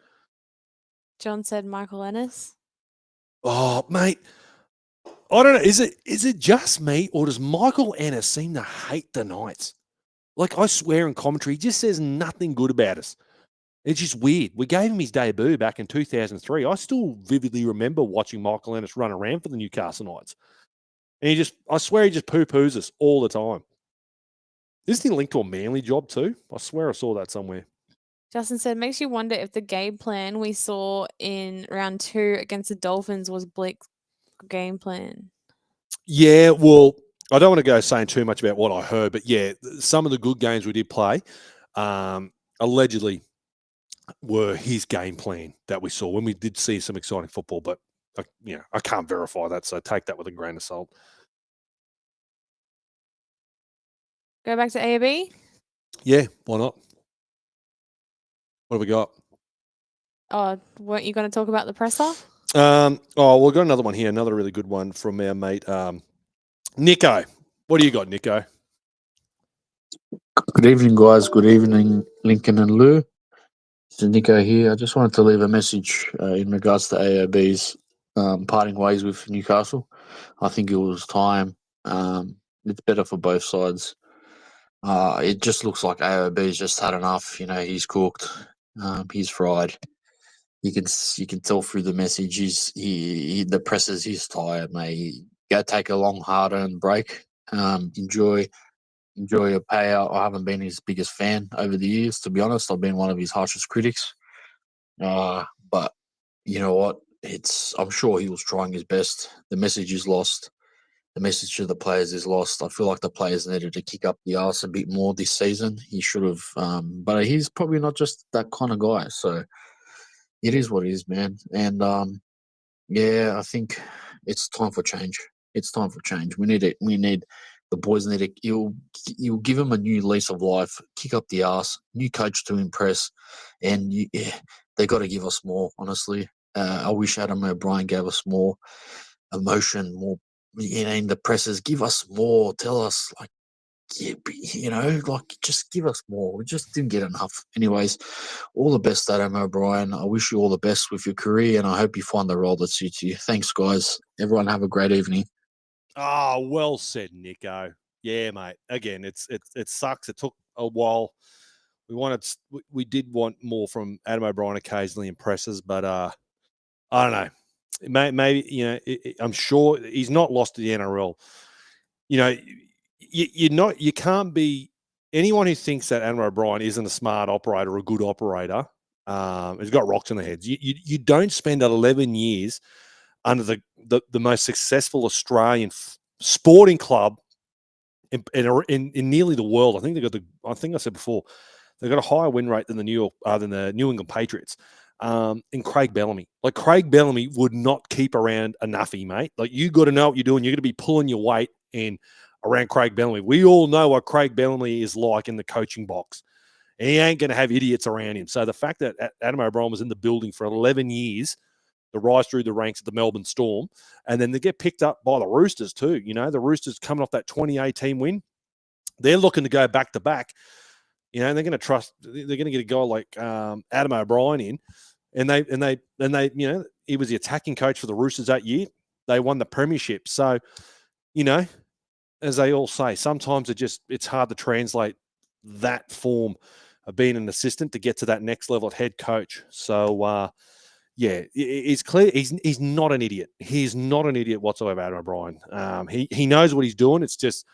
John said Michael Ennis. Oh, mate. I don't know. Is it just me, or does Michael Ennis seem to hate the Knights? Like, I swear in commentary, he just says nothing good about us. It's just weird. We gave him his debut back in 2003. I still vividly remember watching Michael Ennis run around for the Newcastle Knights. And I swear he just poo-poos us all the time. Isn't he linked to a Manly job too? I swear I saw that somewhere. Justin said, makes you wonder if the game plan we saw in round 2 against the Dolphins was Blake's game plan. Yeah, well, I don't want to go saying too much about what I heard, but yeah, some of the good games we did play allegedly were his game plan that we saw when we did see some exciting football, but I can't verify that, so take that with a grain of salt. Go back to AOB? Yeah, why not? What have we got? Oh, weren't you going to talk about the presser? We've got another one here, another really good one from our mate Nico. What do you got, Nico? Good evening, guys. Good evening, Lincoln and Lou. This is Nico here. I just wanted to leave a message in regards to AOB's parting ways with Newcastle. I think it was time. It's better for both sides. It just looks like AOB's just had enough. He's cooked. He's fried. You can tell through the message. The presses. He's tired, mate. Go take a long, hard-earned break. Enjoy a payout. I haven't been his biggest fan over the years, to be honest. I've been one of his harshest critics. But you know what? I'm sure he was trying his best. The message is lost. The message to the players is lost. I feel like the players needed to kick up the arse a bit more this season. He should have. But he's probably not just that kind of guy. So it is what it is, man. And I think it's time for change. It's time for change. We need it. The boys need it. You'll give them a new lease of life, kick up the arse, new coach to impress, and they got to give us more, honestly. I wish Adam O'Brien gave us more emotion, more, in the presses. Give us more. Tell us, just give us more. We just didn't get enough. Anyways, all the best, Adam O'Brien. I wish you all the best with your career, and I hope you find the role that suits you. Thanks, guys. Everyone have a great evening. Oh, well said, Nico. Yeah, mate. Again, it sucks. It took a while. We did want more from Adam O'Brien occasionally in presses, but I don't know. Maybe I'm sure he's not lost to the NRL. You can't be anyone who thinks that Adam O'Brien isn't a smart operator or a good operator. Has got rocks in the heads. You don't spend 11 years under the most successful Australian sporting club in nearly the world. I think I said before, they've got a higher win rate than the New England Patriots. In Craig Bellamy. Like, Craig Bellamy would not keep around a nuffy, mate. Like, you got to know what you're doing. You're going to be pulling your weight in around Craig Bellamy. We all know what Craig Bellamy is like in the coaching box. He ain't going to have idiots around him. So the fact that Adam O'Brien was in the building for 11 years, the rise through the ranks of the Melbourne Storm, and then they get picked up by the Roosters too. The Roosters coming off that 2018 win, they're looking to go back to back. And they're going to get a guy like Adam O'Brien in, and they he was the attacking coach for the Roosters that year. They won the premiership. So, as they all say, sometimes it's hard to translate that form of being an assistant to get to that next level of head coach. So, it's clear he's not an idiot. He's not an idiot whatsoever, Adam O'Brien. He knows what he's doing. It's just,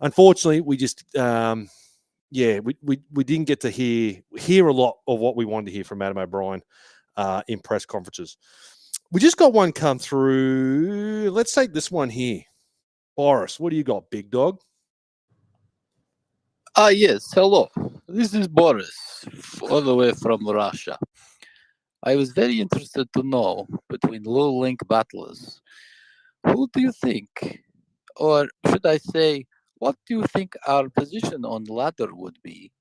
unfortunately, we just yeah, we didn't get to hear a lot of what we wanted to hear from Adam O'Brien in press conferences. We just got one come through. Let's take this one here. Boris, what do you got, big dog? Yes, hello. This is Boris, all the way from Russia. I was very interested to know, between low link battlers, who do you think, or should I say, what do you think our position on ladder would be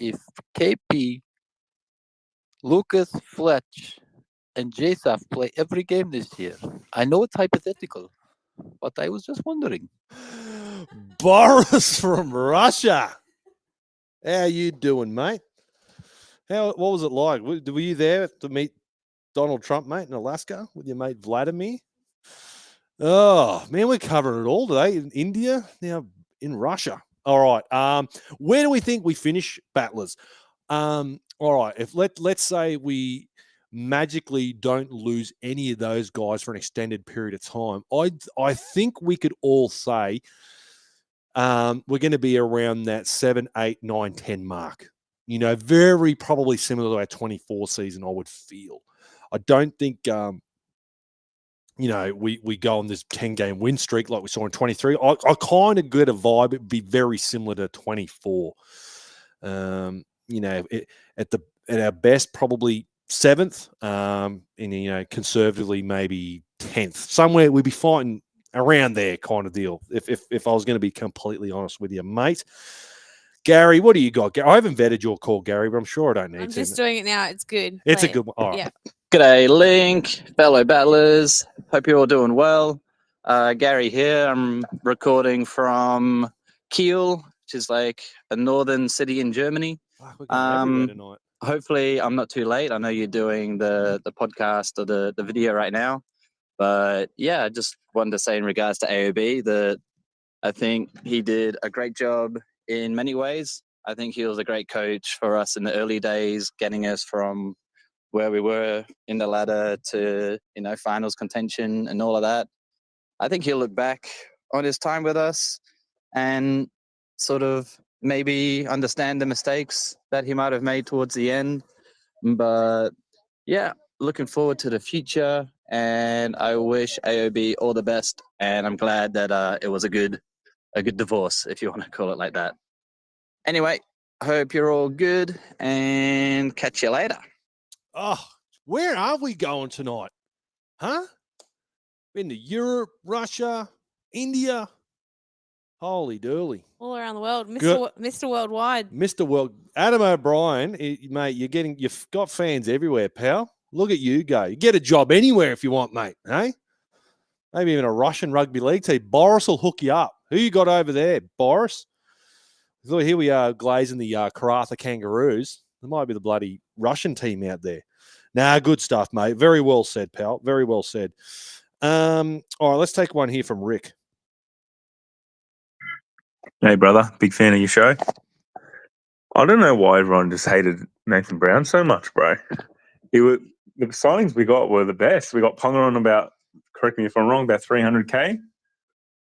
if KP, Lucas, Fletch, and JSAF play every game this year? I know it's hypothetical, but I was just wondering. Boris from Russia. How you doing, mate? What was it like? Were you there to meet Donald Trump, mate, in Alaska with your mate Vladimir? Oh, man, we're covering it all today. In India, now in Russia. All right. Where do we think we finish, battlers? All right. If let's say we magically don't lose any of those guys for an extended period of time, I think we could all say we're going to be around that 7, 8, 9, 10 mark. You know, very probably similar to our 24 season, I would feel. I don't think, you know, we go on this 10-game win streak like we saw in 23. I kind of get a vibe it'd be very similar to 24. You know, at our best, probably 7th, and, you know, conservatively maybe 10th. Somewhere we'd be fighting around there kind of deal, if I was going to be completely honest with you, mate. Gary, what do you got? I haven't vetted your call, Gary, but I'm sure I don't need to. I'm just doing it now. It's good. It's Play a good one. All right. Yeah. G'day, Link, fellow battlers. Hope you're all doing well. Gary here. I'm recording from Kiel, which is like a northern city in Germany. Fuck, we're going everywhere tonight. Hopefully, I'm not too late. I know you're doing the podcast or the video right now. But yeah, I just wanted to say in regards to AOB that I think he did a great job in many ways. I think he was a great coach for us in the early days, getting us from where we were in the ladder to, you know, finals contention and all of that. I think he'll look back on his time with us and sort of maybe understand the mistakes that he might have made towards the end. But yeah, looking forward to the future, and I wish AOB all the best. And I'm glad that it was a good divorce, if you want to call it like that. Anyway, hope you're all good and catch you later. Oh, where are we going tonight? Huh? Been to Europe, Russia, India. Holy dooly. All around the world. Good. Mr. Worldwide. Mr. World. Adam O'Brien, mate, you've got fans everywhere, pal. Look at you go. You get a job anywhere if you want, mate. Hey? Maybe even a Russian rugby league team. Boris will hook you up. Who you got over there, Boris? So here we are glazing the Karatha Kangaroos. There might be the bloody Russian team out there. Nah, good stuff, mate. Very well said, pal. Very well said. All right, let's take one here from Rick. Hey, brother. Big fan of your show. I don't know why everyone just hated Nathan Brown so much, bro. The signings we got were the best. We got Ponga on about, correct me if I'm wrong, about 300K.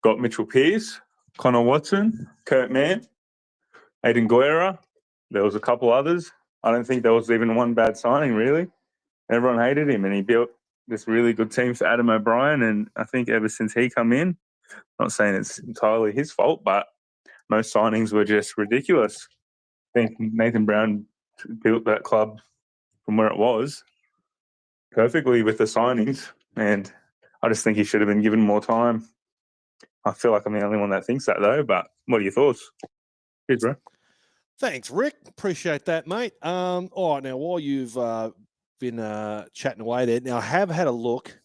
Got Mitchell Pearce, Connor Watson, Kurt Mann, Aiden Guerra. There was a couple others. I don't think there was even one bad signing, really. Everyone hated him, and he built this really good team for Adam O'Brien. And I think ever since he come in, not saying it's entirely his fault, but most signings were just ridiculous. I think Nathan Brown built that club from where it was perfectly with the signings, and I just think he should have been given more time. I feel like I'm the only one that thinks that, though, but what are your thoughts? Cheers, bro. Thanks, Rick. Appreciate that, mate. All right, now, while you've been chatting away there, now I have had a look,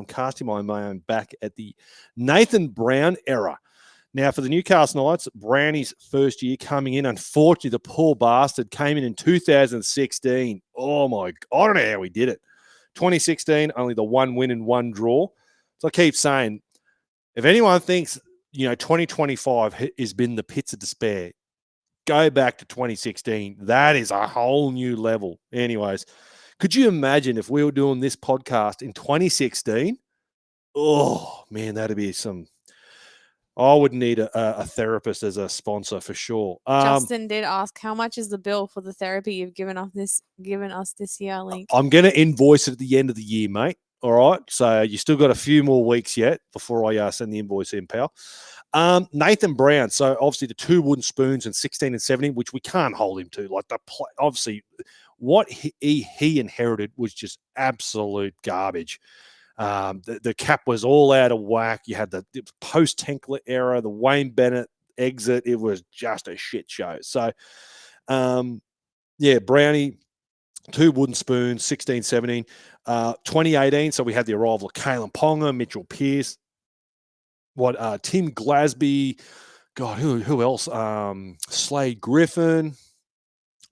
casting my mind back at the Nathan Brown era. Now, for the Newcastle Knights, Brownie's first year coming in, unfortunately, the poor bastard came in 2016. Oh, my God. I don't know how he did it. 2016, only the 1 win and 1 draw. So I keep saying, if anyone thinks, 2025 has been the pits of despair, go back to 2016. That is a whole new level. Anyways, could you imagine if we were doing this podcast in 2016? Oh, man, that'd be some I would need a therapist as a sponsor for sure. Justin did ask, how much is the bill for the therapy you've given us this year, Link? I'm going to invoice it at the end of the year, mate. All right. So you still got a few more weeks yet before I send the invoice in, pal. Nathan Brown. So obviously the 2 wooden spoons in 16 and 17, which we can't hold him to. Like obviously what he inherited was just absolute garbage. The cap was all out of whack. You had the post-Tinkler era, the Wayne Bennett exit. It was just a shit show. So, Brownie, 2 wooden spoons, 16, 17. 2018, so we had the arrival of Kalen Ponga, Mitchell Pearce, Tim Glasby, God, who else? Slade Griffin.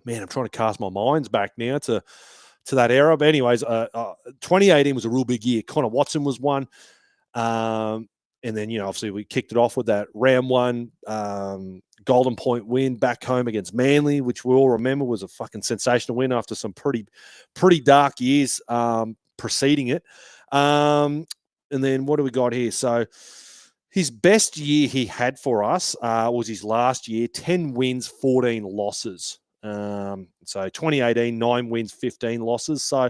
Man, I'm trying to cast my minds back now to that era. But anyways, 2018 was a real big year. Connor Watson was one. And then, obviously we kicked it off with that round 1 Golden Point win back home against Manly, which we all remember was a fucking sensational win after some pretty dark years preceding it. And then what do we got here? So his best year he had for us was his last year, 10 wins, 14 losses. So 2018, 9 wins, 15 losses. So,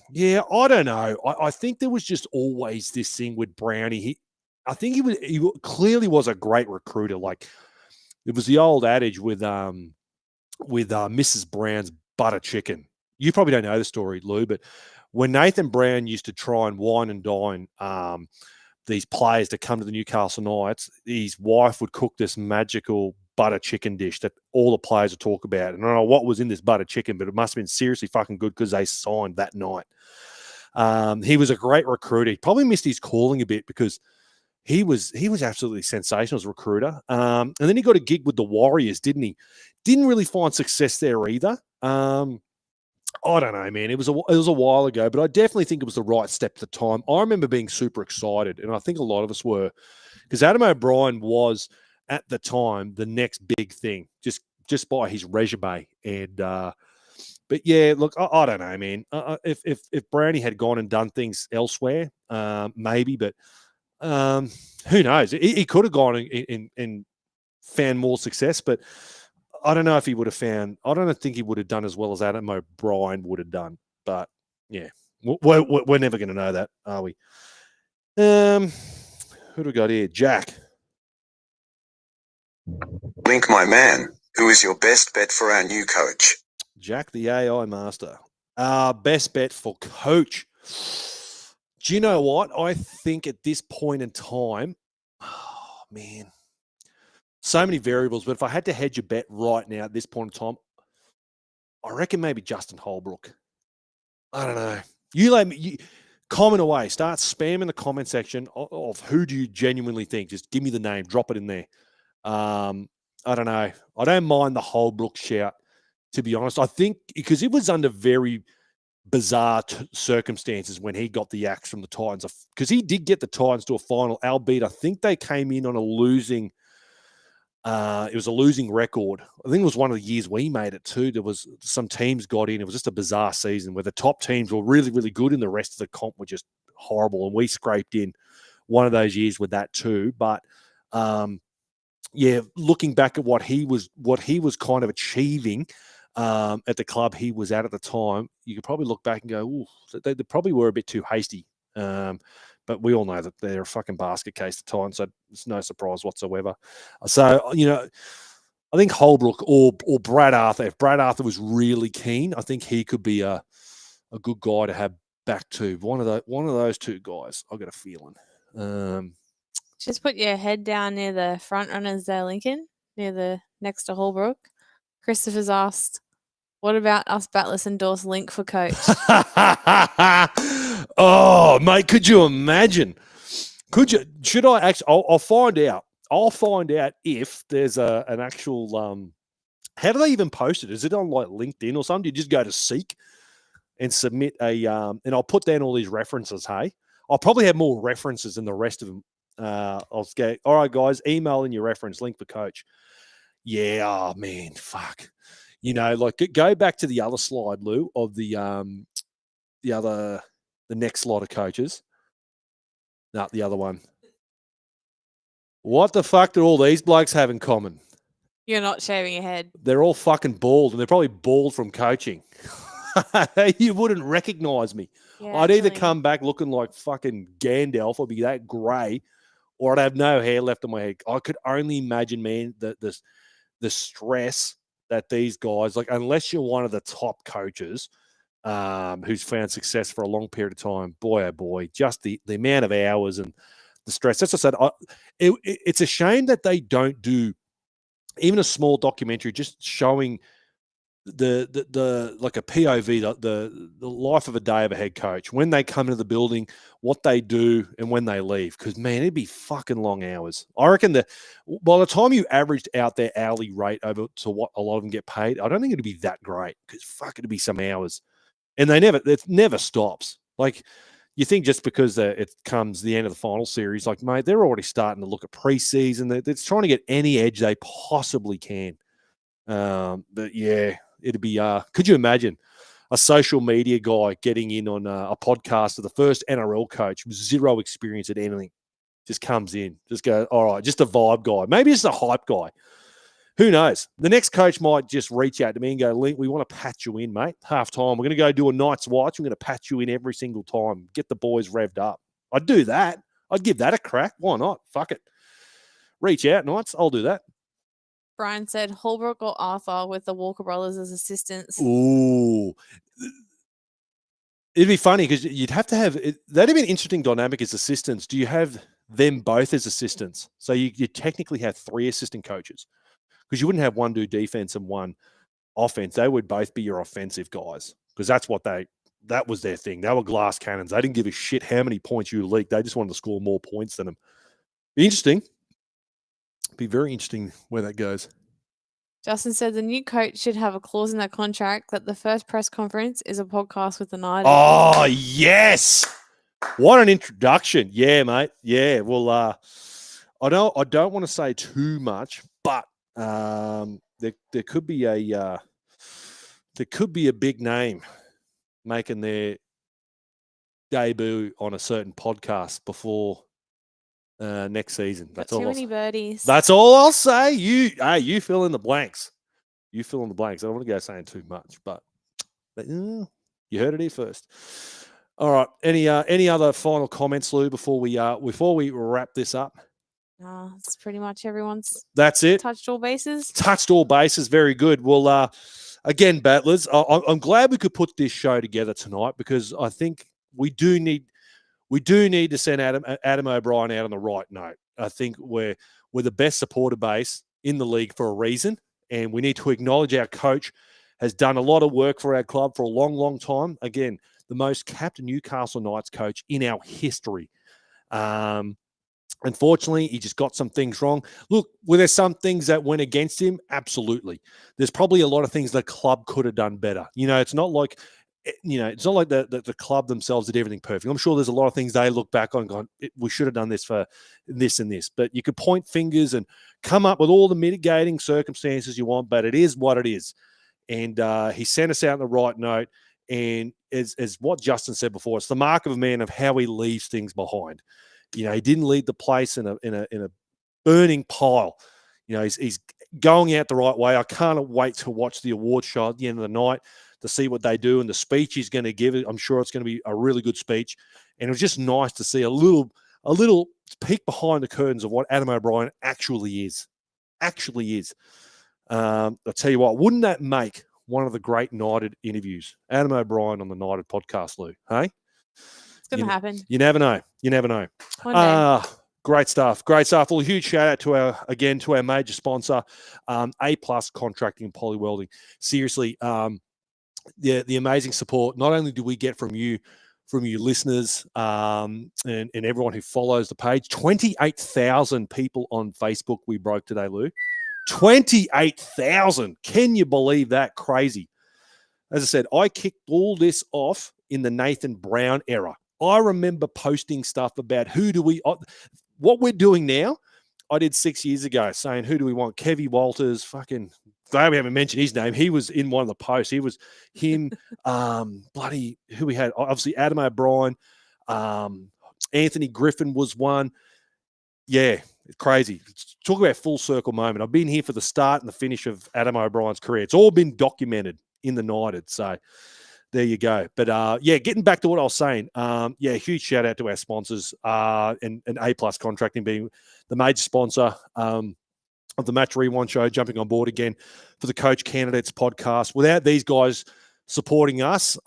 yeah, I don't know. I think there was just always this thing with Brownie. I think he clearly was a great recruiter. Like, it was the old adage with Mrs. Brown's butter chicken. You probably don't know the story, Lou, but when Nathan Brown used to try and wine and dine these players to come to the Newcastle Knights, his wife would cook this magical butter chicken dish that all the players would talk about. And I don't know what was in this butter chicken, but it must have been seriously fucking good because they signed that night. He was a great recruiter. He probably missed his calling a bit because he was absolutely sensational as a recruiter. And then he got a gig with the Warriors, didn't he? Didn't really find success there either. I don't know, man. It was a while ago, but I definitely think it was the right step at the time. I remember being super excited, and I think a lot of us were, because Adam O'Brien was at the time the next big thing, just by his resume. And but yeah, look, I don't know, man. If Brownie had gone and done things elsewhere, maybe, but who knows? He could have gone and found more success, but I don't know if he would have found. I don't think he would have done as well as Adam O'Brien would have done. But yeah, we're never going to know that, are we? Who do we got here? Jack. Link, my man, who is your best bet for our new coach? Jack, the AI master. Best bet for coach. Do you know what? I think at this point in time, oh man, so many variables. But if I had to hedge a bet right now at this point in time, I reckon maybe Justin Holbrook. I don't know. You comment away. Start spamming the comment section of who do you genuinely think. Just give me the name. Drop it in there. I don't know. I don't mind the Holbrook shout, to be honest. I think because it was under very bizarre circumstances when he got the axe from the Titans, because he did get the Titans to a final, albeit I think they came in on a losing it was a losing record. I think it was one of the years we made it too. There was some teams got in. It was just a bizarre season where the top teams were really, really good and the rest of the comp were just horrible. And we scraped in one of those years with that too. But yeah, looking back at what he was kind of achieving at the club he was at the time, you could probably look back and go, ooh, they probably were a bit too hasty. But we all know that they're a fucking basket case at times, so it's no surprise whatsoever. So, I think Holbrook or Brad Arthur, if Brad Arthur was really keen, I think he could be a good guy to have back to. One of those two guys, I've got a feeling. Just put your head down near the front runners there, Lincoln, next to Holbrook. Christopher's asked, what about us Batless endorse Link for coach? Oh, mate, could you imagine? Should I actually? I'll find out. I'll find out if there's an actual. How do they even post it? Is it on like LinkedIn or something? Do you just go to Seek and submit a and I'll put down all these references. Hey, I'll probably have more references than the rest of them. I'll go, all right, guys, email in your reference link for coach. Yeah, oh man, fuck. Like go back to the other slide, Lou, of the next lot of coaches. No, the other one. What the fuck do all these blokes have in common? You're not shaving your head. They're all fucking bald, and they're probably bald from coaching. You wouldn't recognize me. Yeah, I'd either actually. come back looking like fucking Gandalf or be that grey, or I'd have no hair left on my head. I could only imagine, man, the stress that these guys, like, unless you're one of the top coaches who's found success for a long period of time, boy, oh boy, just the amount of hours and the stress. That's what I said. It's a shame that they don't do even a small documentary just showing the like a POV, the life of a day of a head coach, when they come into the building, what they do, and when they leave. Because man, it'd be fucking long hours. I reckon that by the time you averaged out their hourly rate over to what a lot of them get paid, I don't think it'd be that great. Because fuck, it'd be some hours, and it never stops. Like, you think just because it comes the end of the final series, like, mate, they're already starting to look at preseason. They're trying to get any edge they possibly can. But yeah, it'd be. Could you imagine a social media guy getting in on a podcast of the first NRL coach with zero experience at anything, just comes in, just go, all right, just a vibe guy, maybe just a hype guy. Who knows? The next coach might just reach out to me and go, Link, we want to patch you in, mate. Half time, we're going to go do a night's watch. We're going to patch you in every single time. Get the boys revved up. I'd do that. I'd give that a crack. Why not? Fuck it. Reach out, Knights. I'll do that. Brian said Holbrook or Arthur with the Walker brothers as assistants. Ooh. It'd be funny because you'd have to have that'd be an interesting dynamic as assistants. Do you have them both as assistants? So you technically have 3 assistant coaches, because you wouldn't have one do defense and one offense. They would both be your offensive guys, because that was their thing. They were glass cannons. They didn't give a shit how many points you leaked. They just wanted to score more points than them. Be interesting. Be very interesting where that goes. Justin said the new coach should have a clause in their contract that the first press conference is a podcast with the night. Oh, yes. What an introduction. Yeah, mate. Yeah. Well, I don't want to say too much, but there could be a big name making their debut on a certain podcast before next season. That's all. Too many birdies. That's all I'll say. You fill in the blanks. You fill in the blanks. I don't want to go saying too much, but you heard it here first. All right. Any other final comments, Lou, before we wrap this up? No, it's pretty much everyone's. That's it. Touched all bases. Touched all bases. Very good. Well, again, battlers, I'm glad we could put this show together tonight, because I think we do need to send Adam O'Brien out on the right note. I think we're the best supporter base in the league for a reason, and we need to acknowledge our coach has done a lot of work for our club for a long, long time. Again, the most capped Newcastle Knights coach in our history. Unfortunately, he just got some things wrong. Look, were there some things that went against him? Absolutely. There's probably a lot of things the club could have done better. It's not like the club themselves did everything perfect. I'm sure there's a lot of things they look back on going, we should have done this for this and this. But you could point fingers and come up with all the mitigating circumstances you want, but it is what it is. And he sent us out on the right note. And as what Justin said before, it's the mark of a man of how he leaves things behind. He didn't leave the place in a burning pile. He's going out the right way. I can't wait to watch the award show at the end of the night to see what they do and the speech he's going to give. I'm sure it's going to be a really good speech. And it was just nice to see a little peek behind the curtains of what Adam O'Brien actually is. I'll tell you what, wouldn't that make one of the great Knighted interviews? Adam O'Brien on the Knighted podcast, Lou. Hey? It's going to happen. You never know. One day. Great stuff. Well, a huge shout out to our major sponsor, A+ Contracting and Poly Welding. Seriously, the amazing support not only do we get from you listeners, and everyone who follows the page. 28,000 people on Facebook we broke today, Lou. 28,000. Can you believe that? Crazy. As I said, I kicked all this off in the Nathan Brown era. I remember posting stuff about what we're doing now. I did 6 years ago saying, who do we want? Kevy Walters, fucking, glad we haven't mentioned his name. He was in one of the posts. He was him, bloody, who we had, obviously Adam O'Brien, Anthony Griffin was one. Yeah, It's crazy. Talk about full circle moment. I've been here for the start and the finish of Adam O'Brien's career. It's all been documented in the United. So there you go. But yeah, getting back to what I was saying. Yeah, huge shout out to our sponsors and A Plus Contracting being the major sponsor of the Match Rewind show, jumping on board again for the Coach Candidates podcast. Without these guys supporting us,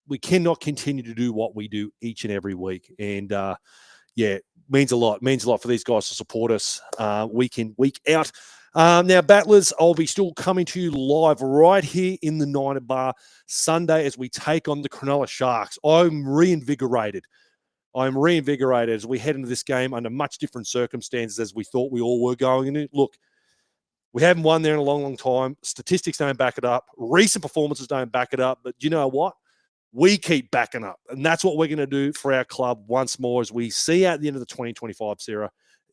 we cannot continue to do what we do each and every week. And yeah, means a lot. Means a lot for these guys to support us week in, week out. Now, Battlers, I'll be still coming to you live right here in the United Bar Sunday as we take on the Cronulla Sharks. I'm reinvigorated as we head into this game under much different circumstances as we thought we all were going into. Look, we haven't won there in a long, long time. Statistics don't back it up. Recent performances don't back it up. But you know what? We keep backing up. And that's what we're going to do for our club once more as we see out the end of the 2025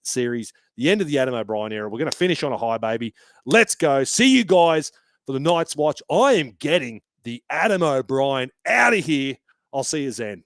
series, the end of the Adam O'Brien era. We're going to finish on a high, baby. Let's go. See you guys for the Knights Watch. I am getting the Adam O'Brien out of here. I'll see you then.